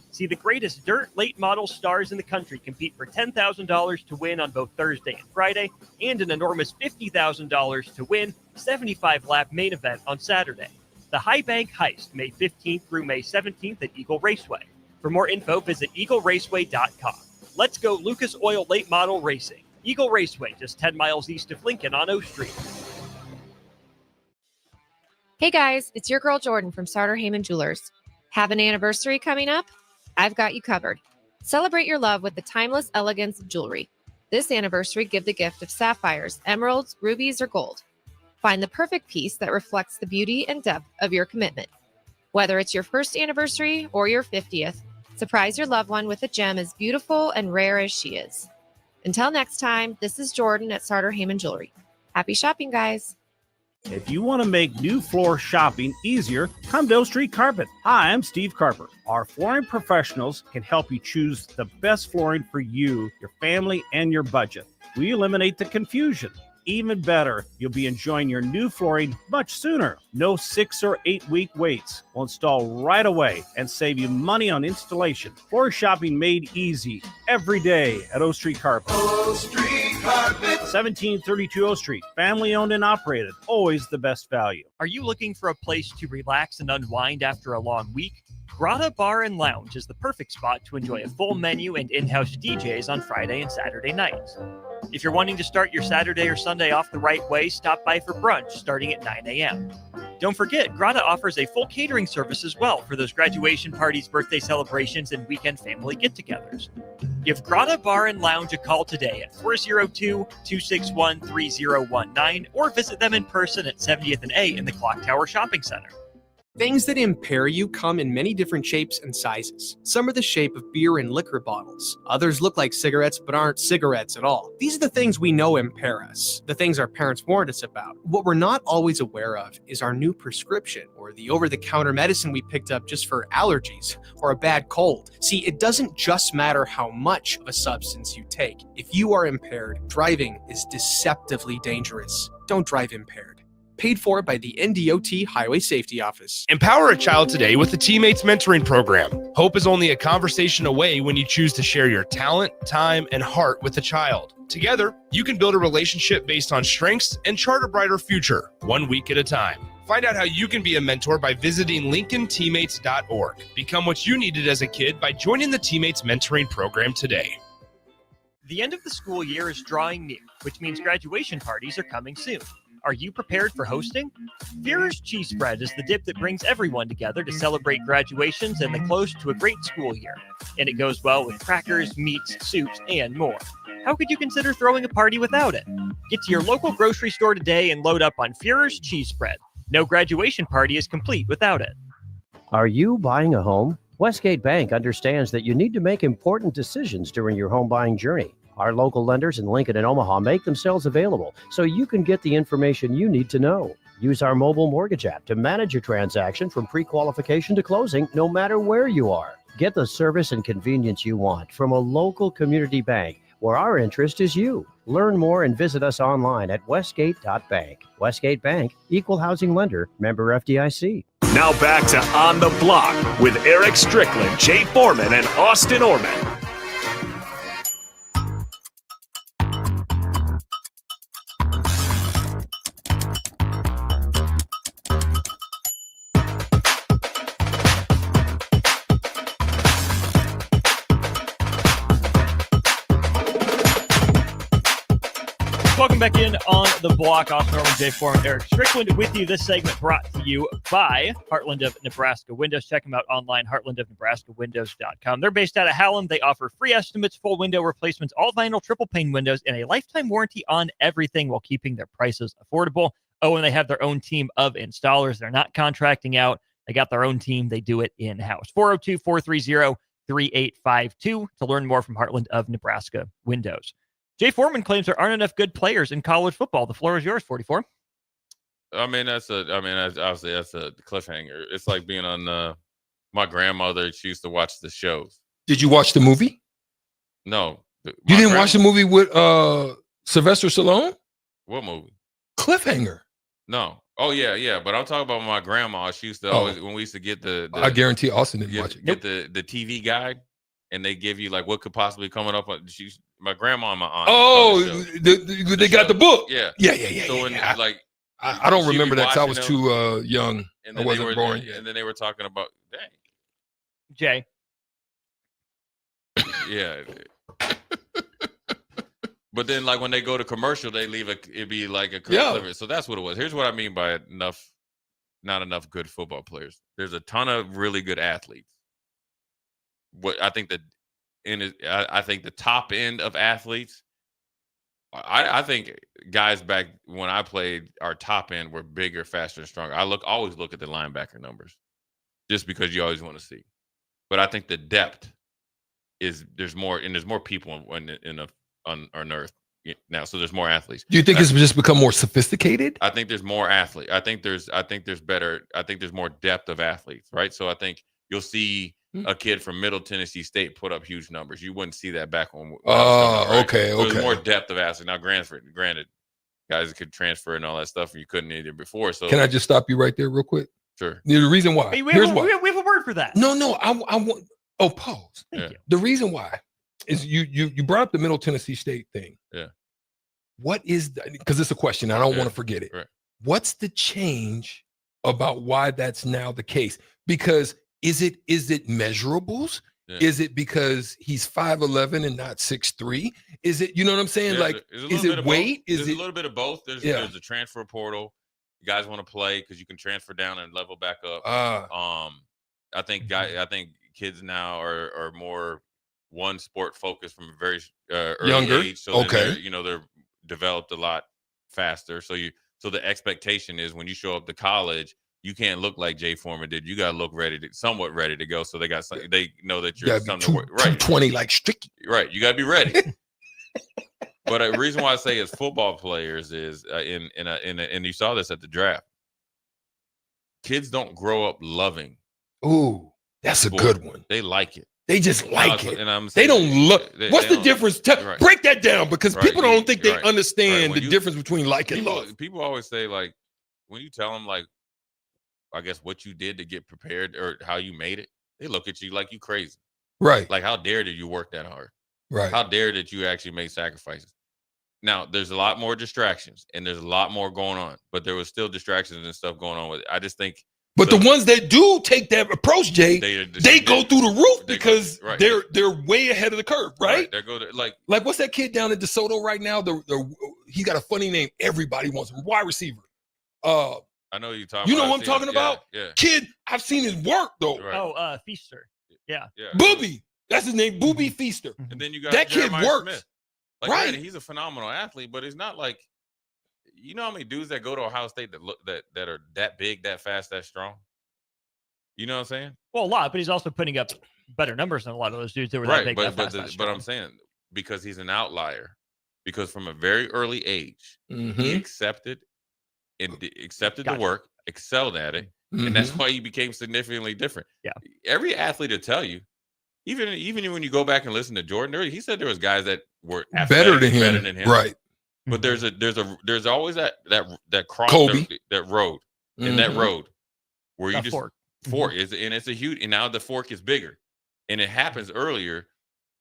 See the greatest dirt late model stars in the country compete for $10,000 to win on both Thursday and Friday, and an enormous $50,000 to win 75-lap main event on Saturday. The High Bank Heist, May 15th through May 17th at Eagle Raceway. For more info, visit eagleraceway.com. Let's go Lucas Oil Late Model Racing. Eagle Raceway, just 10 miles east of Lincoln on O Street. Hey guys, it's your girl Jordan from Starter Heyman Jewelers. Have an anniversary coming up? I've got you covered. Celebrate your love with the timeless elegance of jewelry. This anniversary, give the gift of sapphires, emeralds, rubies, or gold. Find the perfect piece that reflects the beauty and depth of your commitment. Whether it's your first anniversary or your 50th, surprise your loved one with a gem as beautiful and rare as she is. Until next time, this is Jordan at Starter Heyman Jewelry. Happy shopping, guys. If you want to make new floor shopping easier, come to O Street Carpet. Hi, I'm Steve Carper. Our flooring professionals can help you choose the best flooring for you, your family, and your budget. We eliminate the confusion. Even better, you'll be enjoying your new flooring much sooner. No 6 or 8 week waits. We'll install right away and save you money on installation. Floor shopping made easy every day at O Street Carpet. O Street Carpet. 1732 O Street. Family owned and operated. Always the best value. Are you looking for a place to relax and unwind after a long week? Grotto Bar and Lounge is the perfect spot to enjoy a full menu and in-house DJs on Friday and Saturday nights. If you're wanting to start your Saturday or Sunday off the right way, stop by for brunch starting at 9 a.m. Don't forget, Grotto offers a full catering service as well for those graduation parties, birthday celebrations, and weekend family get-togethers. Give Grotto Bar and Lounge a call today at 402-261-3019 or visit them in person at 70th and A in the Clock Tower Shopping Center. Things that impair you come in many different shapes and sizes. Some are the shape of beer and liquor bottles. Others look like cigarettes but aren't cigarettes at all. These are the things we know impair us, the things our parents warned us about. What we're not always aware of is our new prescription, or the over-the-counter medicine we picked up just for allergies or a bad cold. See, it doesn't just matter how much of a substance you take. If you are impaired, driving is deceptively dangerous. Don't drive impaired. Paid for by the NDOT Highway Safety Office. Empower a child today with the Teammates Mentoring Program. Hope is only a conversation away when you choose to share your talent, time, and heart with the child. Together, you can build a relationship based on strengths and chart a brighter future, 1 week at a time. Find out how you can be a mentor by visiting LincolnTeammates.org. Become what you needed as a kid by joining the Teammates Mentoring Program today. The end of the school year is drawing near, which means graduation parties are coming soon. Are you prepared for hosting? Führer's Cheese Spread is the dip that brings everyone together to celebrate graduations and the close to a great school year. And it goes well with crackers, meats, soups, and more. How could you consider throwing a party without it? Get to your local grocery store today and load up on Führer's Cheese Spread. No graduation party is complete without it. Are you buying a home? Westgate Bank understands that you need to make important decisions during your home buying journey. Our local lenders in Lincoln and Omaha make themselves available so you can get the information you need to know. Use our mobile mortgage app to manage your transaction from pre-qualification to closing, no matter where you are. Get the service and convenience you want from a local community bank where our interest is you. Learn more and visit us online at westgate.bank. Westgate Bank, equal housing lender, member FDIC. Now back to On the Block with Eric Strickland, Jay Foreman, and Austin Orman. Welcome back in on the block. Austin Norman, Jay Foreman, Eric Strickland with you. This segment brought to you by Heartland of Nebraska Windows. Check them out online, heartlandofnebraskawindows.com. They're based out of Hallam. They offer free estimates, full window replacements, all vinyl, triple pane windows, and a lifetime warranty on everything while keeping their prices affordable. Oh, and they have their own team of installers. They're not contracting out. They got their own team. They do it in-house. 402-430-3852 to learn more from Heartland of Nebraska Windows. Jay Foreman claims there aren't enough good players in college football. The floor is yours, 44. Obviously that's a cliffhanger. It's like being on my grandmother. She used to watch the shows. Did you watch the movie? No. You didn't watch the movie with Sylvester Stallone? What movie? Cliffhanger. No. Oh, yeah. But I'm talking about my grandma. She used to always, when we used to get the I guarantee Austin didn't watch it. Get the TV guide, and they give you like what could possibly coming up. My grandma and my aunt. Oh, they got the book. Yeah. So when I don't remember that because I was too young. And I wasn't born yet. And then they were talking about, dang. Jay. Yeah. But then, like when they go to commercial, they leave it'd be like a clip. So that's what it was. Here's what I mean by not enough good football players. There's a ton of really good athletes. What I think I think the top end of athletes, I think guys back when I played, our top end were bigger, faster, and stronger. I always look at the linebacker numbers just because you always want to see. But I think the depth there's more people on earth now, so there's more athletes. Do you think it's just become more sophisticated? I think there's more athletes. I think there's more depth of athletes, right? So I think you'll see a kid from Middle Tennessee State put up huge numbers. You wouldn't see that back when. Okay. So there's more depth of athletes now. Granted, guys could transfer and all that stuff, and you couldn't either before. So can I just stop you right there, real quick? Sure. The reason why. Hey, we Here's have why. We have a word for that. No. I want. Oh, pause. Thank you. The reason why is you brought up the Middle Tennessee State thing. Yeah. What is because it's a question. I don't want to forget it. Right. What's the change about why that's now the case? Because is it measurables? Yeah. Is it because he's 5'11" and not 6'3"? Is it, you know what I'm saying? Is it weight? There's a little bit of both. There's a transfer portal. You guys want to play because you can transfer down and level back up. I think kids now are more one sport focused from a very early younger age. So they're developed a lot faster. So the expectation is when you show up to college, you can't look like Jay Foreman did. You got to look somewhat ready to go. So they know that you're something to work. Right. 220 like Stricky. Right. You got to be ready. But the reason why I say it's football players is and you saw this at the draft. Kids don't grow up loving. Ooh, that's a good one. They like it. They just like it. And they don't look. What's the difference? Break that down, because people don't think they understand the difference between like and love. People always say, like, when you tell them, like, I guess what you did to get prepared or how you made it, they look at you like you crazy. Right. Like, how dare did you work that hard? Right. How dare did you actually make sacrifices? Now, there's a lot more distractions and there's a lot more going on, but there was still distractions and stuff going on with it. I just think. But the ones that do take that approach, Jay, they go through the roof because they're way ahead of the curve, right? They go to, like what's that kid down at DeSoto right now? He got a funny name. Everybody wants him. Wide receiver. I know you talking. You know what I'm talking about? Yeah. Kid, I've seen his work though. Right. Oh, Feaster. Yeah. Booby. That's his name. Booby Feaster. And then you got that Jeremiah kid works. Smith. Like, right. Granted, he's a phenomenal athlete, but it's not like, you know how many dudes that go to Ohio State that are that big, that fast, that strong? You know what I'm saying? Well, a lot, but he's also putting up better numbers than a lot of those dudes that were that big, that fast, that strong. But I'm saying, because he's an outlier, because from a very early age, he accepted the work, excelled at it, and that's why he became significantly different. Yeah. Every athlete will tell you, even when you go back and listen to Jordan, he said there was guys that were better than him. Right. But there's always that cross Kobe. that road in that road where you just fork is, and it's a huge, and now the fork is bigger, and it happens earlier,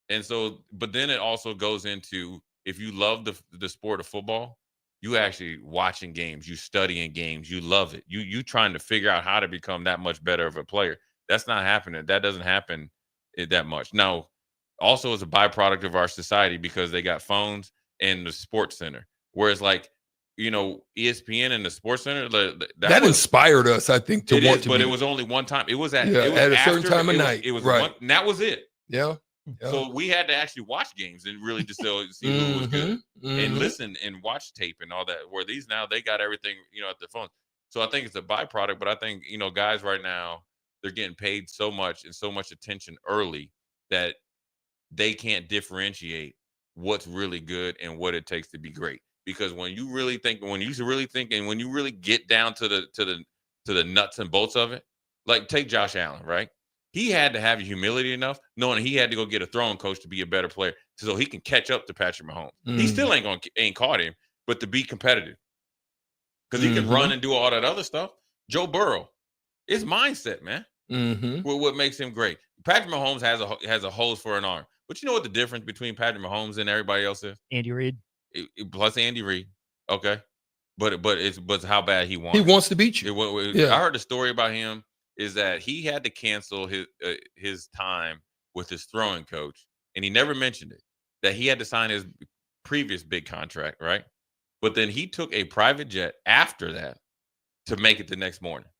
and so, but then it also goes into, if you love the sport of football, you actually watching games, you studying games, you love it, you trying to figure out how to become that much better of a player. That's not happening. That doesn't happen that much. Now, also as a byproduct of our society, because they got phones and the sports center, whereas like, you know, ESPN and the Sports Center, that inspired us, I think, to want to. But it was only one time. It was at a certain time of night. It was right, and that was it. Yeah. So we had to actually watch games and really just see who was good and listen and watch tape and all that. Where these now, they got everything, you know, at their phones. So I think it's a byproduct. But I think, you know, guys right now, they're getting paid so much and so much attention early that they can't differentiate what's really good and what it takes to be great. Because when you really think, and when you really get down to the nuts and bolts of it, like take Josh Allen, right? He had to have humility enough, knowing he had to go get a throwing coach to be a better player, so he can catch up to Patrick Mahomes. He still ain't caught him, but to be competitive, because he can run and do all that other stuff. Joe Burrow, it's mindset, man. What makes him great. Patrick Mahomes has a hose for an arm, but you know what the difference between Patrick Mahomes and everybody else is? Andy Reid. Plus Andy Reid, okay, but how bad he wants. He wants to beat you. I heard the story about him is that he had to cancel his time with his throwing coach, and he never mentioned it, that he had to sign his previous big contract, right? But then he took a private jet after that to make it the next morning.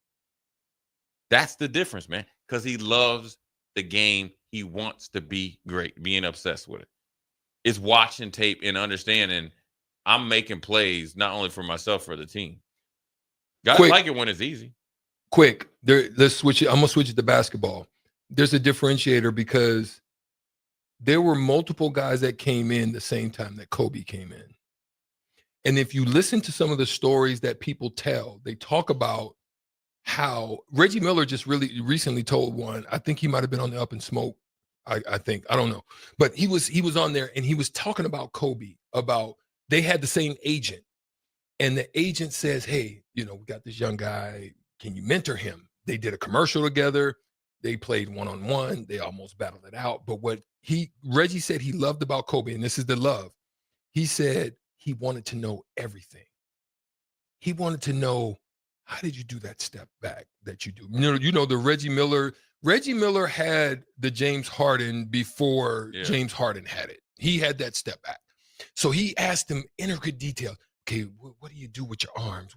That's the difference, man, because he loves the game. He wants to be great, being obsessed with it. It's watching tape and understanding I'm making plays not only for myself, for the team. Guys like it when it's easy. Let's switch it. I'm gonna switch it to basketball. There's a differentiator because there were multiple guys that came in the same time that Kobe came in. And if you listen to some of the stories that people tell, they talk about how Reggie Miller just really recently told one. I think he might have been on the Up and Smoke. I think, I don't know, but he was on there and he was talking about Kobe, about they had the same agent, and the agent says, hey, you know, we got this young guy, can you mentor him? They did a commercial together, they played one-on-one, they almost battled it out. But what Reggie said he loved about Kobe, and this is the love, he said he wanted to know everything. He wanted to know, how did you do that step back that you do? You know the Reggie Miller had the James Harden before James Harden had it. He had that step back. So he asked him intricate detail. Okay, what do you do with your arms?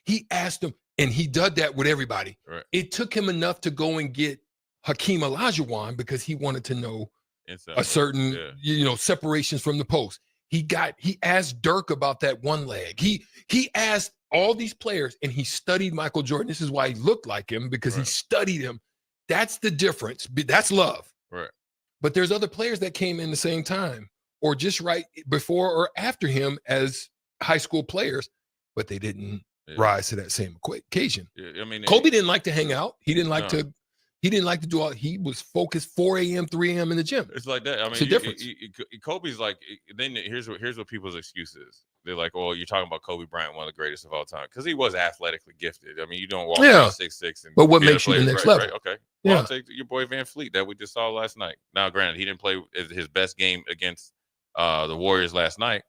He asked him, and he did that with everybody. Right. It took him enough to go and get Hakeem Olajuwon because he wanted to know a certain, separations from the post. He asked Dirk about that one leg. He asked all these players, and he studied Michael Jordan. This is why he looked like him, because he studied him. That's the difference. That's love. Right. But there's other players that came in the same time or just right before or after him as high school players, but they didn't rise to that same occasion. Yeah, I mean, Kobe didn't like to hang out. He didn't like to. He didn't like to do all. He was focused 4 a.m., 3 a.m. in the gym. It's like that. I mean, it's a difference. Kobe's like. Then here's what people's excuse is. They're like, "Oh, you're talking about Kobe Bryant, one of the greatest of all time," because he was athletically gifted. I mean, you don't walk around 6'6" and. But what be able makes to you play, the next right, level? Right, okay. Yeah. Well, I'll take your boy Van Fleet that we just saw last night. Now, granted, he didn't play his best game against the Warriors last night,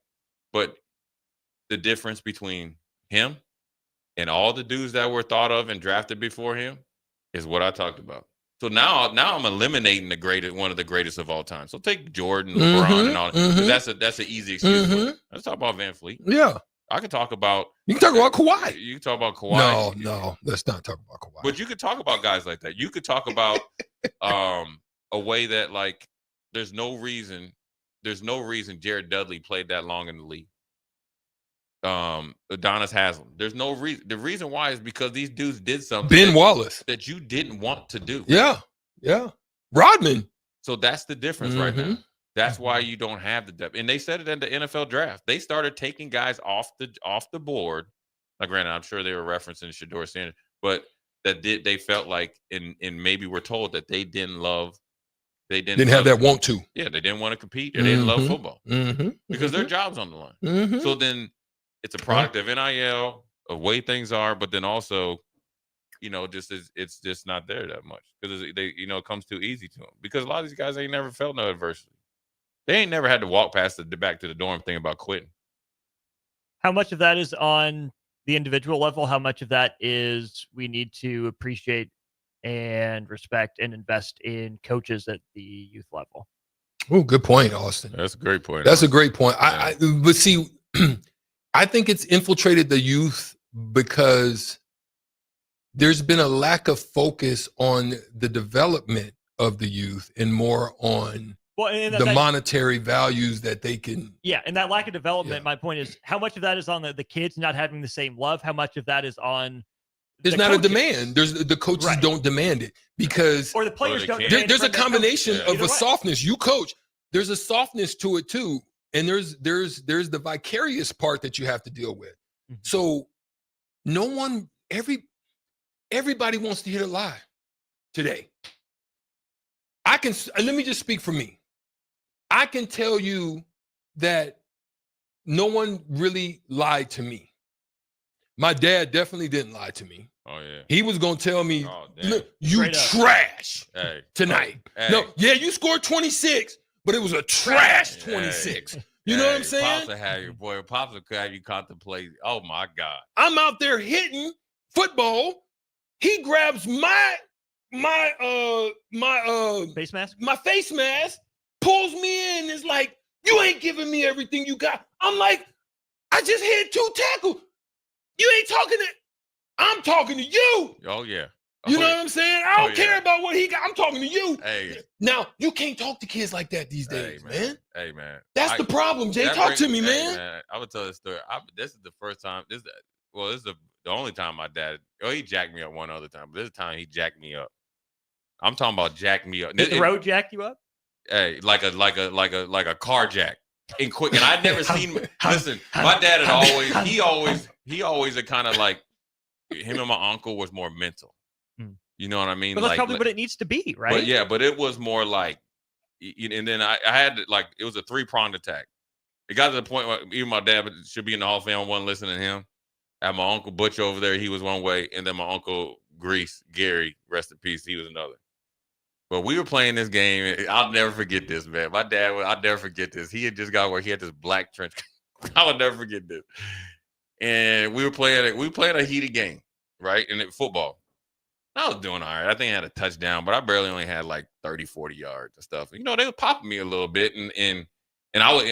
but the difference between him and all the dudes that were thought of and drafted before him is what I talked about. So now I'm eliminating one of the greatest of all time. So take Jordan, LeBron, and all that. That's an easy excuse. Let's talk about Van Fleet. Yeah. I could talk about. You can talk about Kawhi. You can talk about Kawhi. No, let's not talk about Kawhi. But you could talk about guys like that. You could talk about a way that, like, there's no reason Jared Dudley played that long in the league. Adonis Haslam. There's no reason. The reason why is because these dudes did something. Ben Wallace that you didn't want to do. Yeah. Rodman. So that's the difference right now. That's why you don't have the depth. And they said it in the NFL draft. They started taking guys off the board. Now, granted, I'm sure they were referencing Shedeur Sanders, but they felt like, and maybe we're told that they didn't have that want to. Yeah, they didn't want to compete. They didn't love football because their job's on the line. So then it's a product of NIL, of way things are, but then also, it's just not there that much because it comes too easy to them. Because a lot of these guys ain't never felt no adversity. They ain't never had to walk past back to the dorm thinking about quitting. How much of that is on the individual level? How much of that is we need to appreciate and respect and invest in coaches at the youth level? Oh, good point, Austin. That's a great point. That's a great point. But see, I think it's infiltrated the youth because there's been a lack of focus on the development of the youth and more on the monetary values that they can. Yeah, and that lack of development, my point is, how much of that is on the kids not having the same love? How much of that is on There's not coaches. A demand. The coaches don't demand it because or the players don't. There's a combination of a softness. You coach. There's a softness to it too, and there's the vicarious part that you have to deal with. So everybody wants to hear a lie today. Let me just speak for me. I can tell you that no one really lied to me. My dad definitely didn't lie to me. Oh, yeah. He was going to tell me, you trash tonight. Hey. No, yeah, you scored 26, but it was a trash 26. You know what I'm saying? Pops will have you, boy. Pops will have you contemplate. Oh, my God. I'm out there hitting football. He grabs my face mask. My face mask, pulls me in, is like, you ain't giving me everything you got. I'm like, I just had 2 tackles. You ain't talking to, I'm talking to you. Oh, yeah. You know what I'm saying? I don't care about what he got. I'm talking to you. Hey. Now, you can't talk to kids like that these days, man. Hey, man. That's the problem, Jay. Talk to me, man. I would tell this story. This is the first time. This is the only time my dad, he jacked me up one other time, but this time he jacked me up. I'm talking about jack me up. Did the road jack you up? Hey, like a car jack. And quick. And I'd never seen. Listen, my dad had he always had kind of like, him and my uncle was more mental. You know what I mean? But that's probably what it needs to be, right? But it was more like, and then I had to, like, it was a 3-pronged attack. It got to the point where even my dad should be in the Hall of Fame. I wasn't listening to him. I had my uncle Butch over there. He was one way. And then my uncle Grease, Gary, rest in peace, he was another. But we were playing this game. I'll never forget this, man. My dad, I'll never forget this. He had just got where he had this black trench. I would never forget this. And we were playing a heated game, right? And football. I was doing all right. I think I had a touchdown, but I barely only had like 30, 40 yards and stuff. You know, they were popping me a little bit. And I was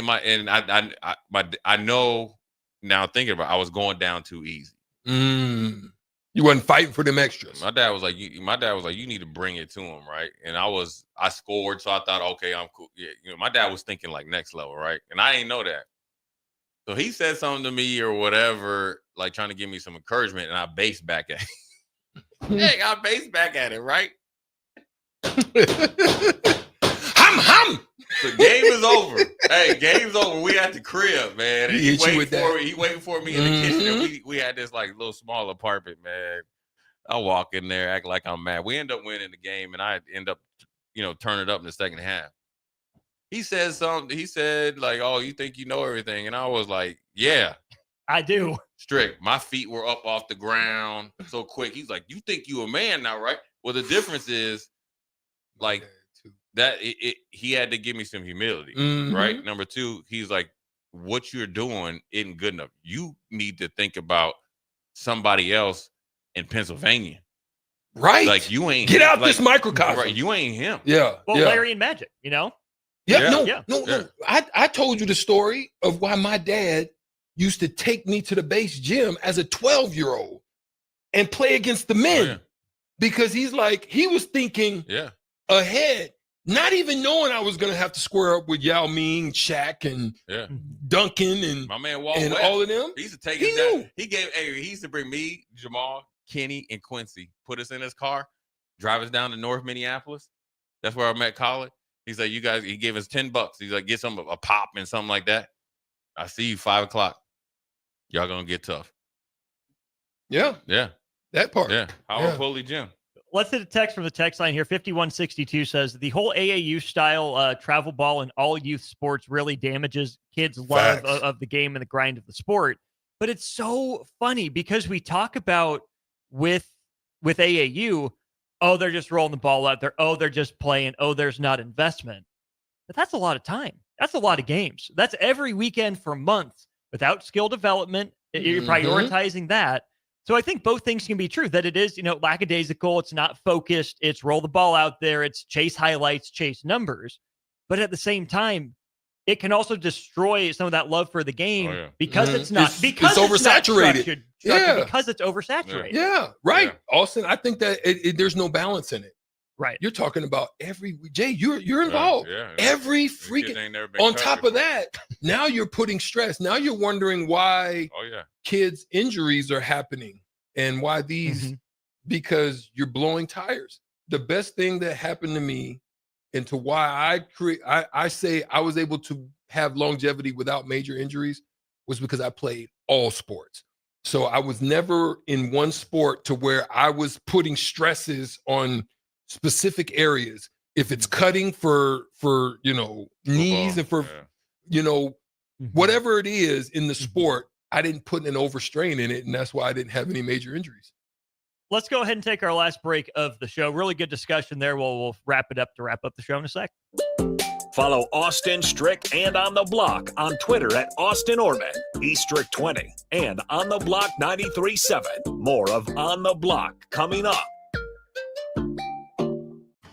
I know now thinking about it, I was going down too easy. You wasn't fighting for them extras. My dad was like, you need to bring it to him, right? And I scored, so I thought, okay, I'm cool. Yeah, my dad was thinking like next level, right? And I didn't know that. So he said something to me or whatever, like trying to give me some encouragement, and I based back at him. Hey, I based back at it, right? Hum. The game is over. Hey, game's over. We at the crib, man. And he waiting for me in the kitchen. And we had this like little small apartment, man. I walk in there, act like I'm mad. We end up winning the game, and I end up, turning it up in the second half. He said something. He said, like, "Oh, you think you know everything?" And I was like, "Yeah, I do." Strict. My feet were up off the ground so quick. He's like, "You think you a man now, right?" Well, the difference is, like, that he had to give me some humility, right? Number two, he's like, "What you're doing isn't good enough. You need to think about somebody else in Pennsylvania." Right. Like, you ain't get out this microcosm. Right. You ain't him. Yeah. Well, Larry and Magic, No. Yeah. I told you the story of why my dad used to take me to the base gym as a 12-year-old and play against the men because he was thinking ahead, not even knowing I was going to have to square up with Yao Ming, Shaq, and Duncan, and my man Walt and West. all of them. He used to take us down. He used to bring me, Jamal, Kenny, and Quincy, put us in his car, drive us down to North Minneapolis. That's where I met Colin. He's like, "You guys," he gave us $10. He's like, "Get a pop and something like that. I see you 5 o'clock. Y'all gonna get tough." Yeah. That part. Yeah. Howard Pulley Gym. Let's hit a text from the text line here. 5162 says the whole AAU style travel ball in all youth sports really damages kids' love of the game and the grind of the sport. But it's so funny because we talk about with AAU, oh, they're just rolling the ball out there. Oh, they're just playing. Oh, there's not investment. But that's a lot of time. That's a lot of games. That's every weekend for months without skill development. You're prioritizing that. So I think both things can be true, that it is, lackadaisical. It's not focused. It's roll the ball out there. It's chase highlights, chase numbers. But at the same time, it can also destroy some of that love for the game because it's not because it's oversaturated. Because it's oversaturated. Yeah, right. Yeah. Austin, I think that there's no balance in it. Right. You're talking about Jay, you're involved. Every freaking on top of that, now you're putting stress. Now you're wondering why kids' injuries are happening and why these because you're blowing tires. The best thing that happened to me and to why I say I was able to have longevity without major injuries was because I played all sports. So I was never in one sport to where I was putting stresses on specific areas. If it's cutting for knees and for whatever it is in the sport, I didn't put an overstrain in it, and that's why I didn't have any major injuries. Let's go ahead and take our last break of the show. Really good discussion there. We'll wrap it up to wrap up the show in a sec. Follow Austin Strick and On the Block on Twitter at Austin Orman, eStrick20, and On the Block 93.7. More of On the Block coming up.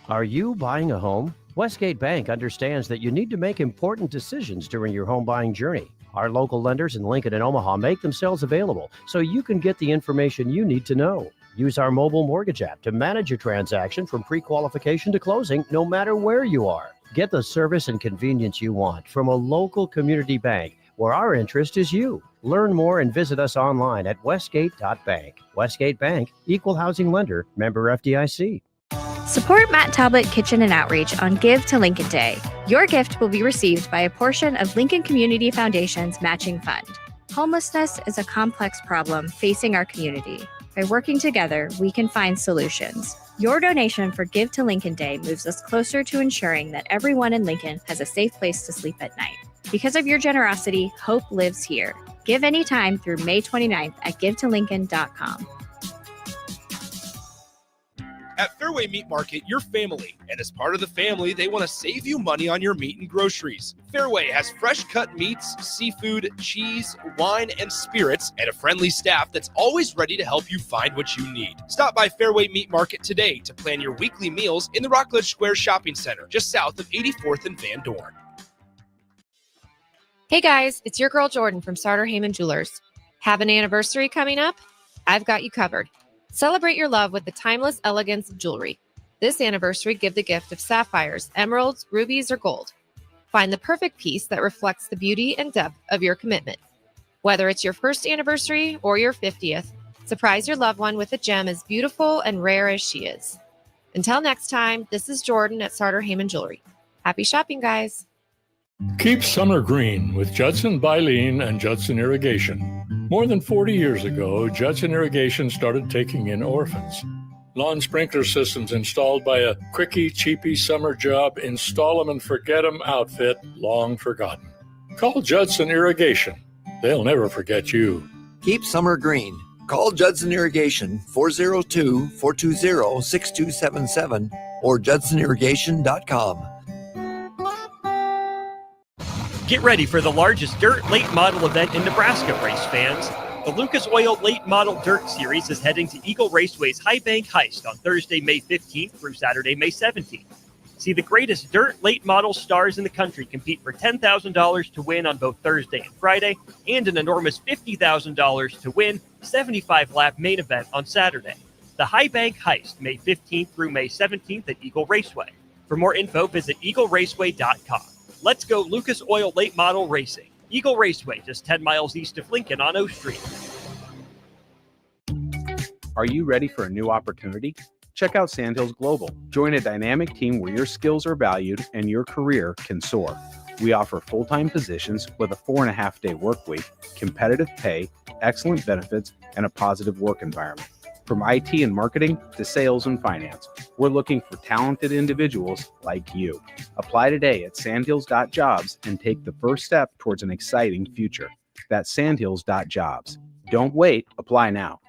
Are you buying a home? Westgate Bank understands that you need to make important decisions during your home buying journey. Our local lenders in Lincoln and Omaha make themselves available so you can get the information you need to know. Use our mobile mortgage app to manage your transaction from pre-qualification to closing, no matter where you are. Get the service and convenience you want from a local community bank where our interest is you. Learn more and visit us online at westgate.bank. Westgate Bank, Equal Housing Lender, member FDIC. Support Matt Talbot Kitchen and Outreach on Give to Lincoln Day. Your gift will be received by a portion of Lincoln Community Foundation's matching fund. Homelessness is a complex problem facing our community. By working together, we can find solutions. Your donation for Give to Lincoln Day moves us closer to ensuring that everyone in Lincoln has a safe place to sleep at night. Because of your generosity, hope lives here. Give anytime through May 29th at givetolincoln.com. At Fairway Meat Market, you're family, and as part of the family, they want to save you money on your meat and groceries. Fairway has fresh cut meats, seafood, cheese, wine, and spirits, and a friendly staff that's always ready to help you find what you need. Stop by Fairway Meat Market today to plan your weekly meals in the Rockledge Square Shopping Center, just south of 84th and Van Dorn. Hey guys, it's your girl Jordan from Sartor Heyman Jewelers. Have an anniversary coming up? I've got you covered. Celebrate your love with the timeless elegance of jewelry. This anniversary, give the gift of sapphires, emeralds, rubies, or gold. Find the perfect piece that reflects the beauty and depth of your commitment. Whether it's your first anniversary or your 50th, surprise your loved one with a gem as beautiful and rare as she is. Until next time, this is Jordan at Sartor Heyman Jewelry. Happy shopping, guys. Keep summer green with Judson BALLIN and Judson Irrigation. More than 40 years ago, Judson Irrigation started taking in orphans. Lawn sprinkler systems installed by a quickie, cheapy summer job, install 'em and forget 'em outfit long forgotten. Call Judson Irrigation. They'll never forget you. Keep summer green. Call Judson Irrigation 402-420-6277 or judsonirrigation.com. Get ready for the largest dirt late model event in Nebraska, race fans. The Lucas Oil Late Model Dirt Series is heading to Eagle Raceway's High Bank Heist on Thursday, May 15th through Saturday, May 17th. See the greatest dirt late model stars in the country compete for $10,000 to win on both Thursday and Friday, and an enormous $50,000 to win 75-lap main event on Saturday. The High Bank Heist, May 15th through May 17th at Eagle Raceway. For more info, visit eagleraceway.com. Let's go Lucas Oil Late Model Racing. Eagle Raceway, just 10 miles east of Lincoln on O Street. Are you ready for a new opportunity? Check out Sandhills Global. Join a dynamic team where your skills are valued and your career can soar. We offer full-time positions with a 4.5-day work week, competitive pay, excellent benefits, and a positive work environment. From IT and marketing to sales and finance, we're looking for talented individuals like you. Apply today at sandhills.jobs and take the first step towards an exciting future. That's sandhills.jobs. Don't wait, apply now.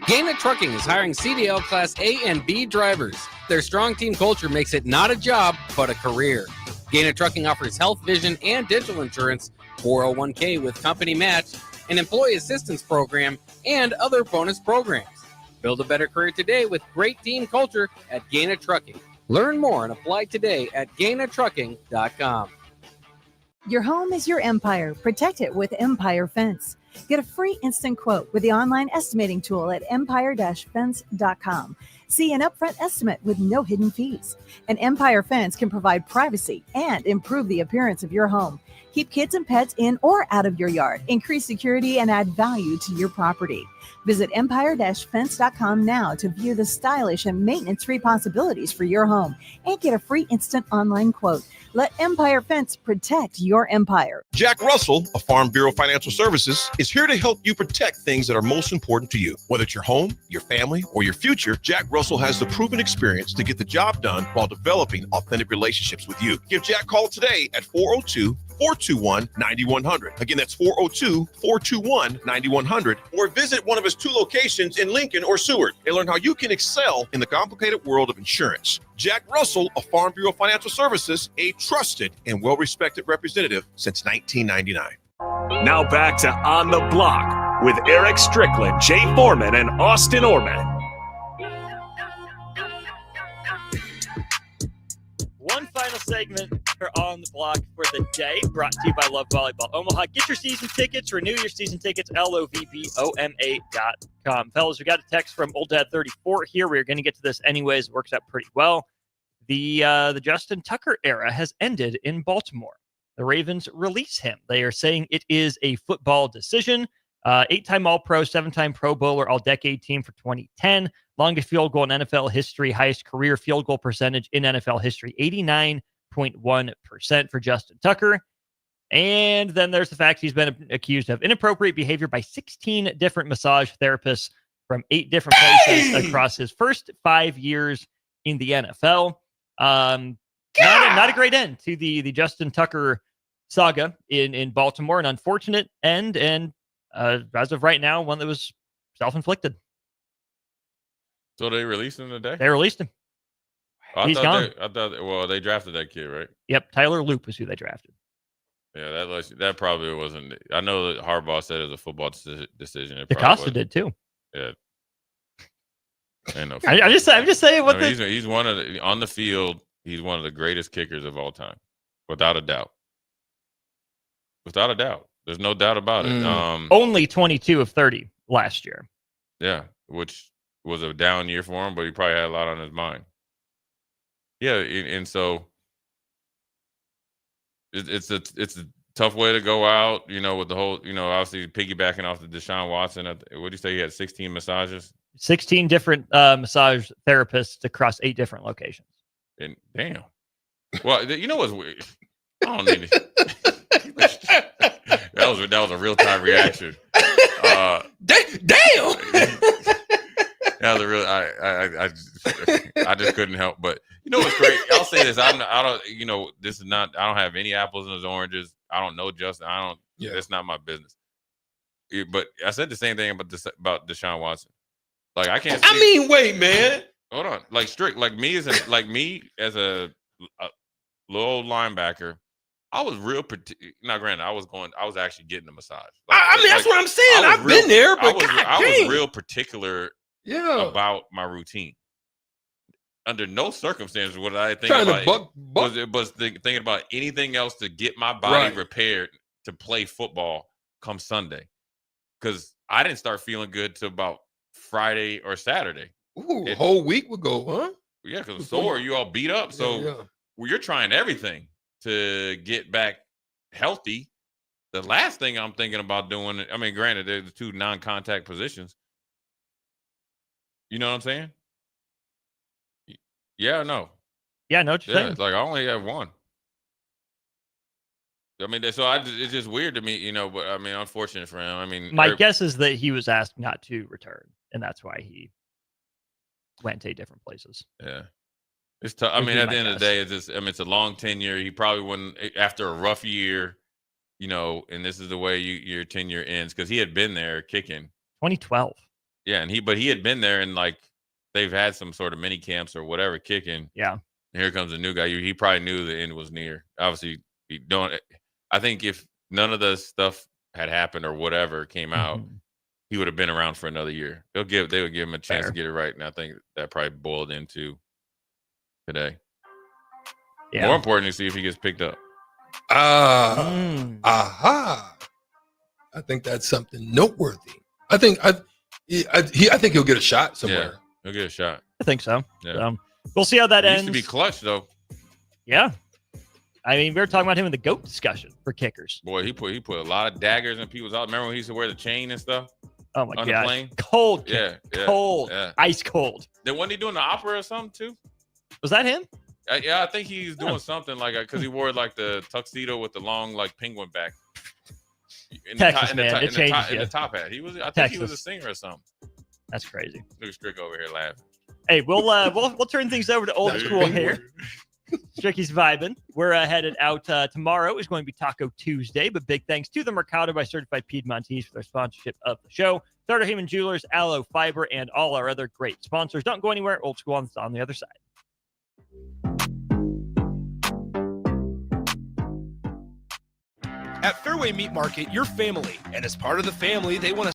Gaina Trucking is hiring CDL Class A and B drivers. Their strong team culture makes it not a job, but a career. Gaina Trucking offers health, vision, and dental insurance, 401k with company match, an employee assistance program, and other bonus programs. Build a better career today with great team culture at Gaina Trucking. Learn more and apply today at GainaTrucking.com. Your home is your empire. Protect it with Empire Fence. Get a free instant quote with the online estimating tool at empire-fence.com. See an upfront estimate with no hidden fees. An Empire Fence can provide privacy and improve the appearance of your home. Keep kids and pets in or out of your yard. Increase security and add value to your property. Visit empire-fence.com now to view the stylish and maintenance-free possibilities for your home and get a free instant online quote. Let Empire Fence protect your empire. Jack Russell of Farm Bureau Financial Services is here to help you protect things that are most important to you. Whether it's your home, your family, or your future, Jack Russell has the proven experience to get the job done while developing authentic relationships with you. Give Jack a call today at 402-421-9100. Again, that's 402-421-9100. Or visit one of his 2 locations in Lincoln or Seward and learn how you can excel in the complicated world of insurance. Jack Russell of Farm Bureau Financial Services, a trusted and well-respected representative since 1999. Now back to On the Block with Eric Strickland, Jay Foreman, and Austin Orman. One final segment for On the Block for the day, brought to you by Love Volleyball Omaha. Get your season tickets, renew your season tickets, LOVBOMA.com. Fellas, we got a text from Old Dad 34 here. We're going to get to this anyways. It works out pretty well. The Justin Tucker era has ended in Baltimore. The Ravens release him. They are saying it is a football decision. 8-time All-Pro, 7-time Pro Bowler, All-Decade team for 2010. Longest field goal in NFL history, highest career field goal percentage in NFL history, 89.1% for Justin Tucker. And then there's the fact he's been accused of inappropriate behavior by 16 different massage therapists from 8 different places across his first 5 years in the NFL. Not a great end to the Justin Tucker saga in Baltimore. An unfortunate end, and as of right now, one that was self-inflicted. So they released him today? They released him. He's gone. Well, they drafted that kid, right? Yep, Tyler Loop is who they drafted. Yeah, that probably wasn't. I know that Harbaugh said it was a football decision. DaCosta did too. Yeah. I'm just saying what he's one of the, on the field. He's one of the greatest kickers of all time, without a doubt. Without a doubt, there's no doubt about it. Only 22 of 30 last year. Yeah, which was a down year for him, but he probably had a lot on his mind. Yeah, and so it's a tough way to go out, with the whole, obviously piggybacking off the Deshaun Watson. What did you say? He had 16 massages? 16 different massage therapists across 8 different locations. And damn. Well, you know what's weird? I don't need it. That was a real time reaction. Damn. That was a real. I just couldn't help. But you know what's great? I'll say this. I don't. This is not. I don't have any apples and oranges. I don't know Justin. I don't. Yeah. That's not my business. But I said the same thing about Deshaun Watson. Like I can't. Wait, man. Hold on. Like strict. Like me as a little old linebacker. I was real. Now, granted, I was actually getting a massage. That's what I'm saying. I've been there, but I was real particular. Yeah. About my routine. Under no circumstances would I think about thinking about anything else to get my body repaired to play football come Sunday. Because I didn't start feeling good till about Friday or Saturday. Ooh, a whole week would go, huh? Yeah, because I'm sore, you all beat up. So you're trying everything to get back healthy. The last thing I'm thinking about doing, granted, they're the 2 non-contact positions. You know what I'm saying? Yeah or no? Yeah, I know what you're saying. It's like I only have 1. It's just weird to me, but unfortunate for him. My guess is that he was asked not to return, and that's why he went to different places. Yeah. It's tough. At the end of the day, it's a long tenure. He probably wouldn't, after a rough year, and this is the way your tenure ends, because he had been there kicking. 2012. Yeah, but he had been there, and like they've had some sort of mini camps or whatever kicking. Yeah. And here comes a new guy. He probably knew the end was near. Obviously, I think if none of the stuff had happened or whatever came out, he would have been around for another year. They would give him a chance to get it right, and I think that probably boiled into today. Yeah. More importantly, see if he gets picked up. Aha! I think that's something noteworthy. I think he'll get a shot somewhere. Yeah, he'll get a shot. I think so. Yeah. We'll see how that ends. Used to be clutch though. Yeah. We were talking about him in the GOAT discussion for kickers. Boy, he put a lot of daggers in people's out. Remember when he used to wear the chain and stuff? Oh my on god. The plane? Cold. Yeah. Cold. Yeah. Ice cold. Then wasn't he doing the opera or something too? Was that him? Yeah, I think he's doing something like because he wore like the tuxedo with the long like penguin back. In the top hat. I think he was a singer or something. That's crazy. Look, Strick over here laughing. Hey, we'll turn things over to old school here. Stricky's vibing. We're headed out tomorrow. Is going to be Taco Tuesday, but big thanks to the Mercado by Certified Piedmontese for their sponsorship of the show. Starter Heyman Jewelers, Aloe Fiber, and all our other great sponsors. Don't go anywhere. Old School on the other side. At Fairway Meat Market, you're family, and as part of the family, they want to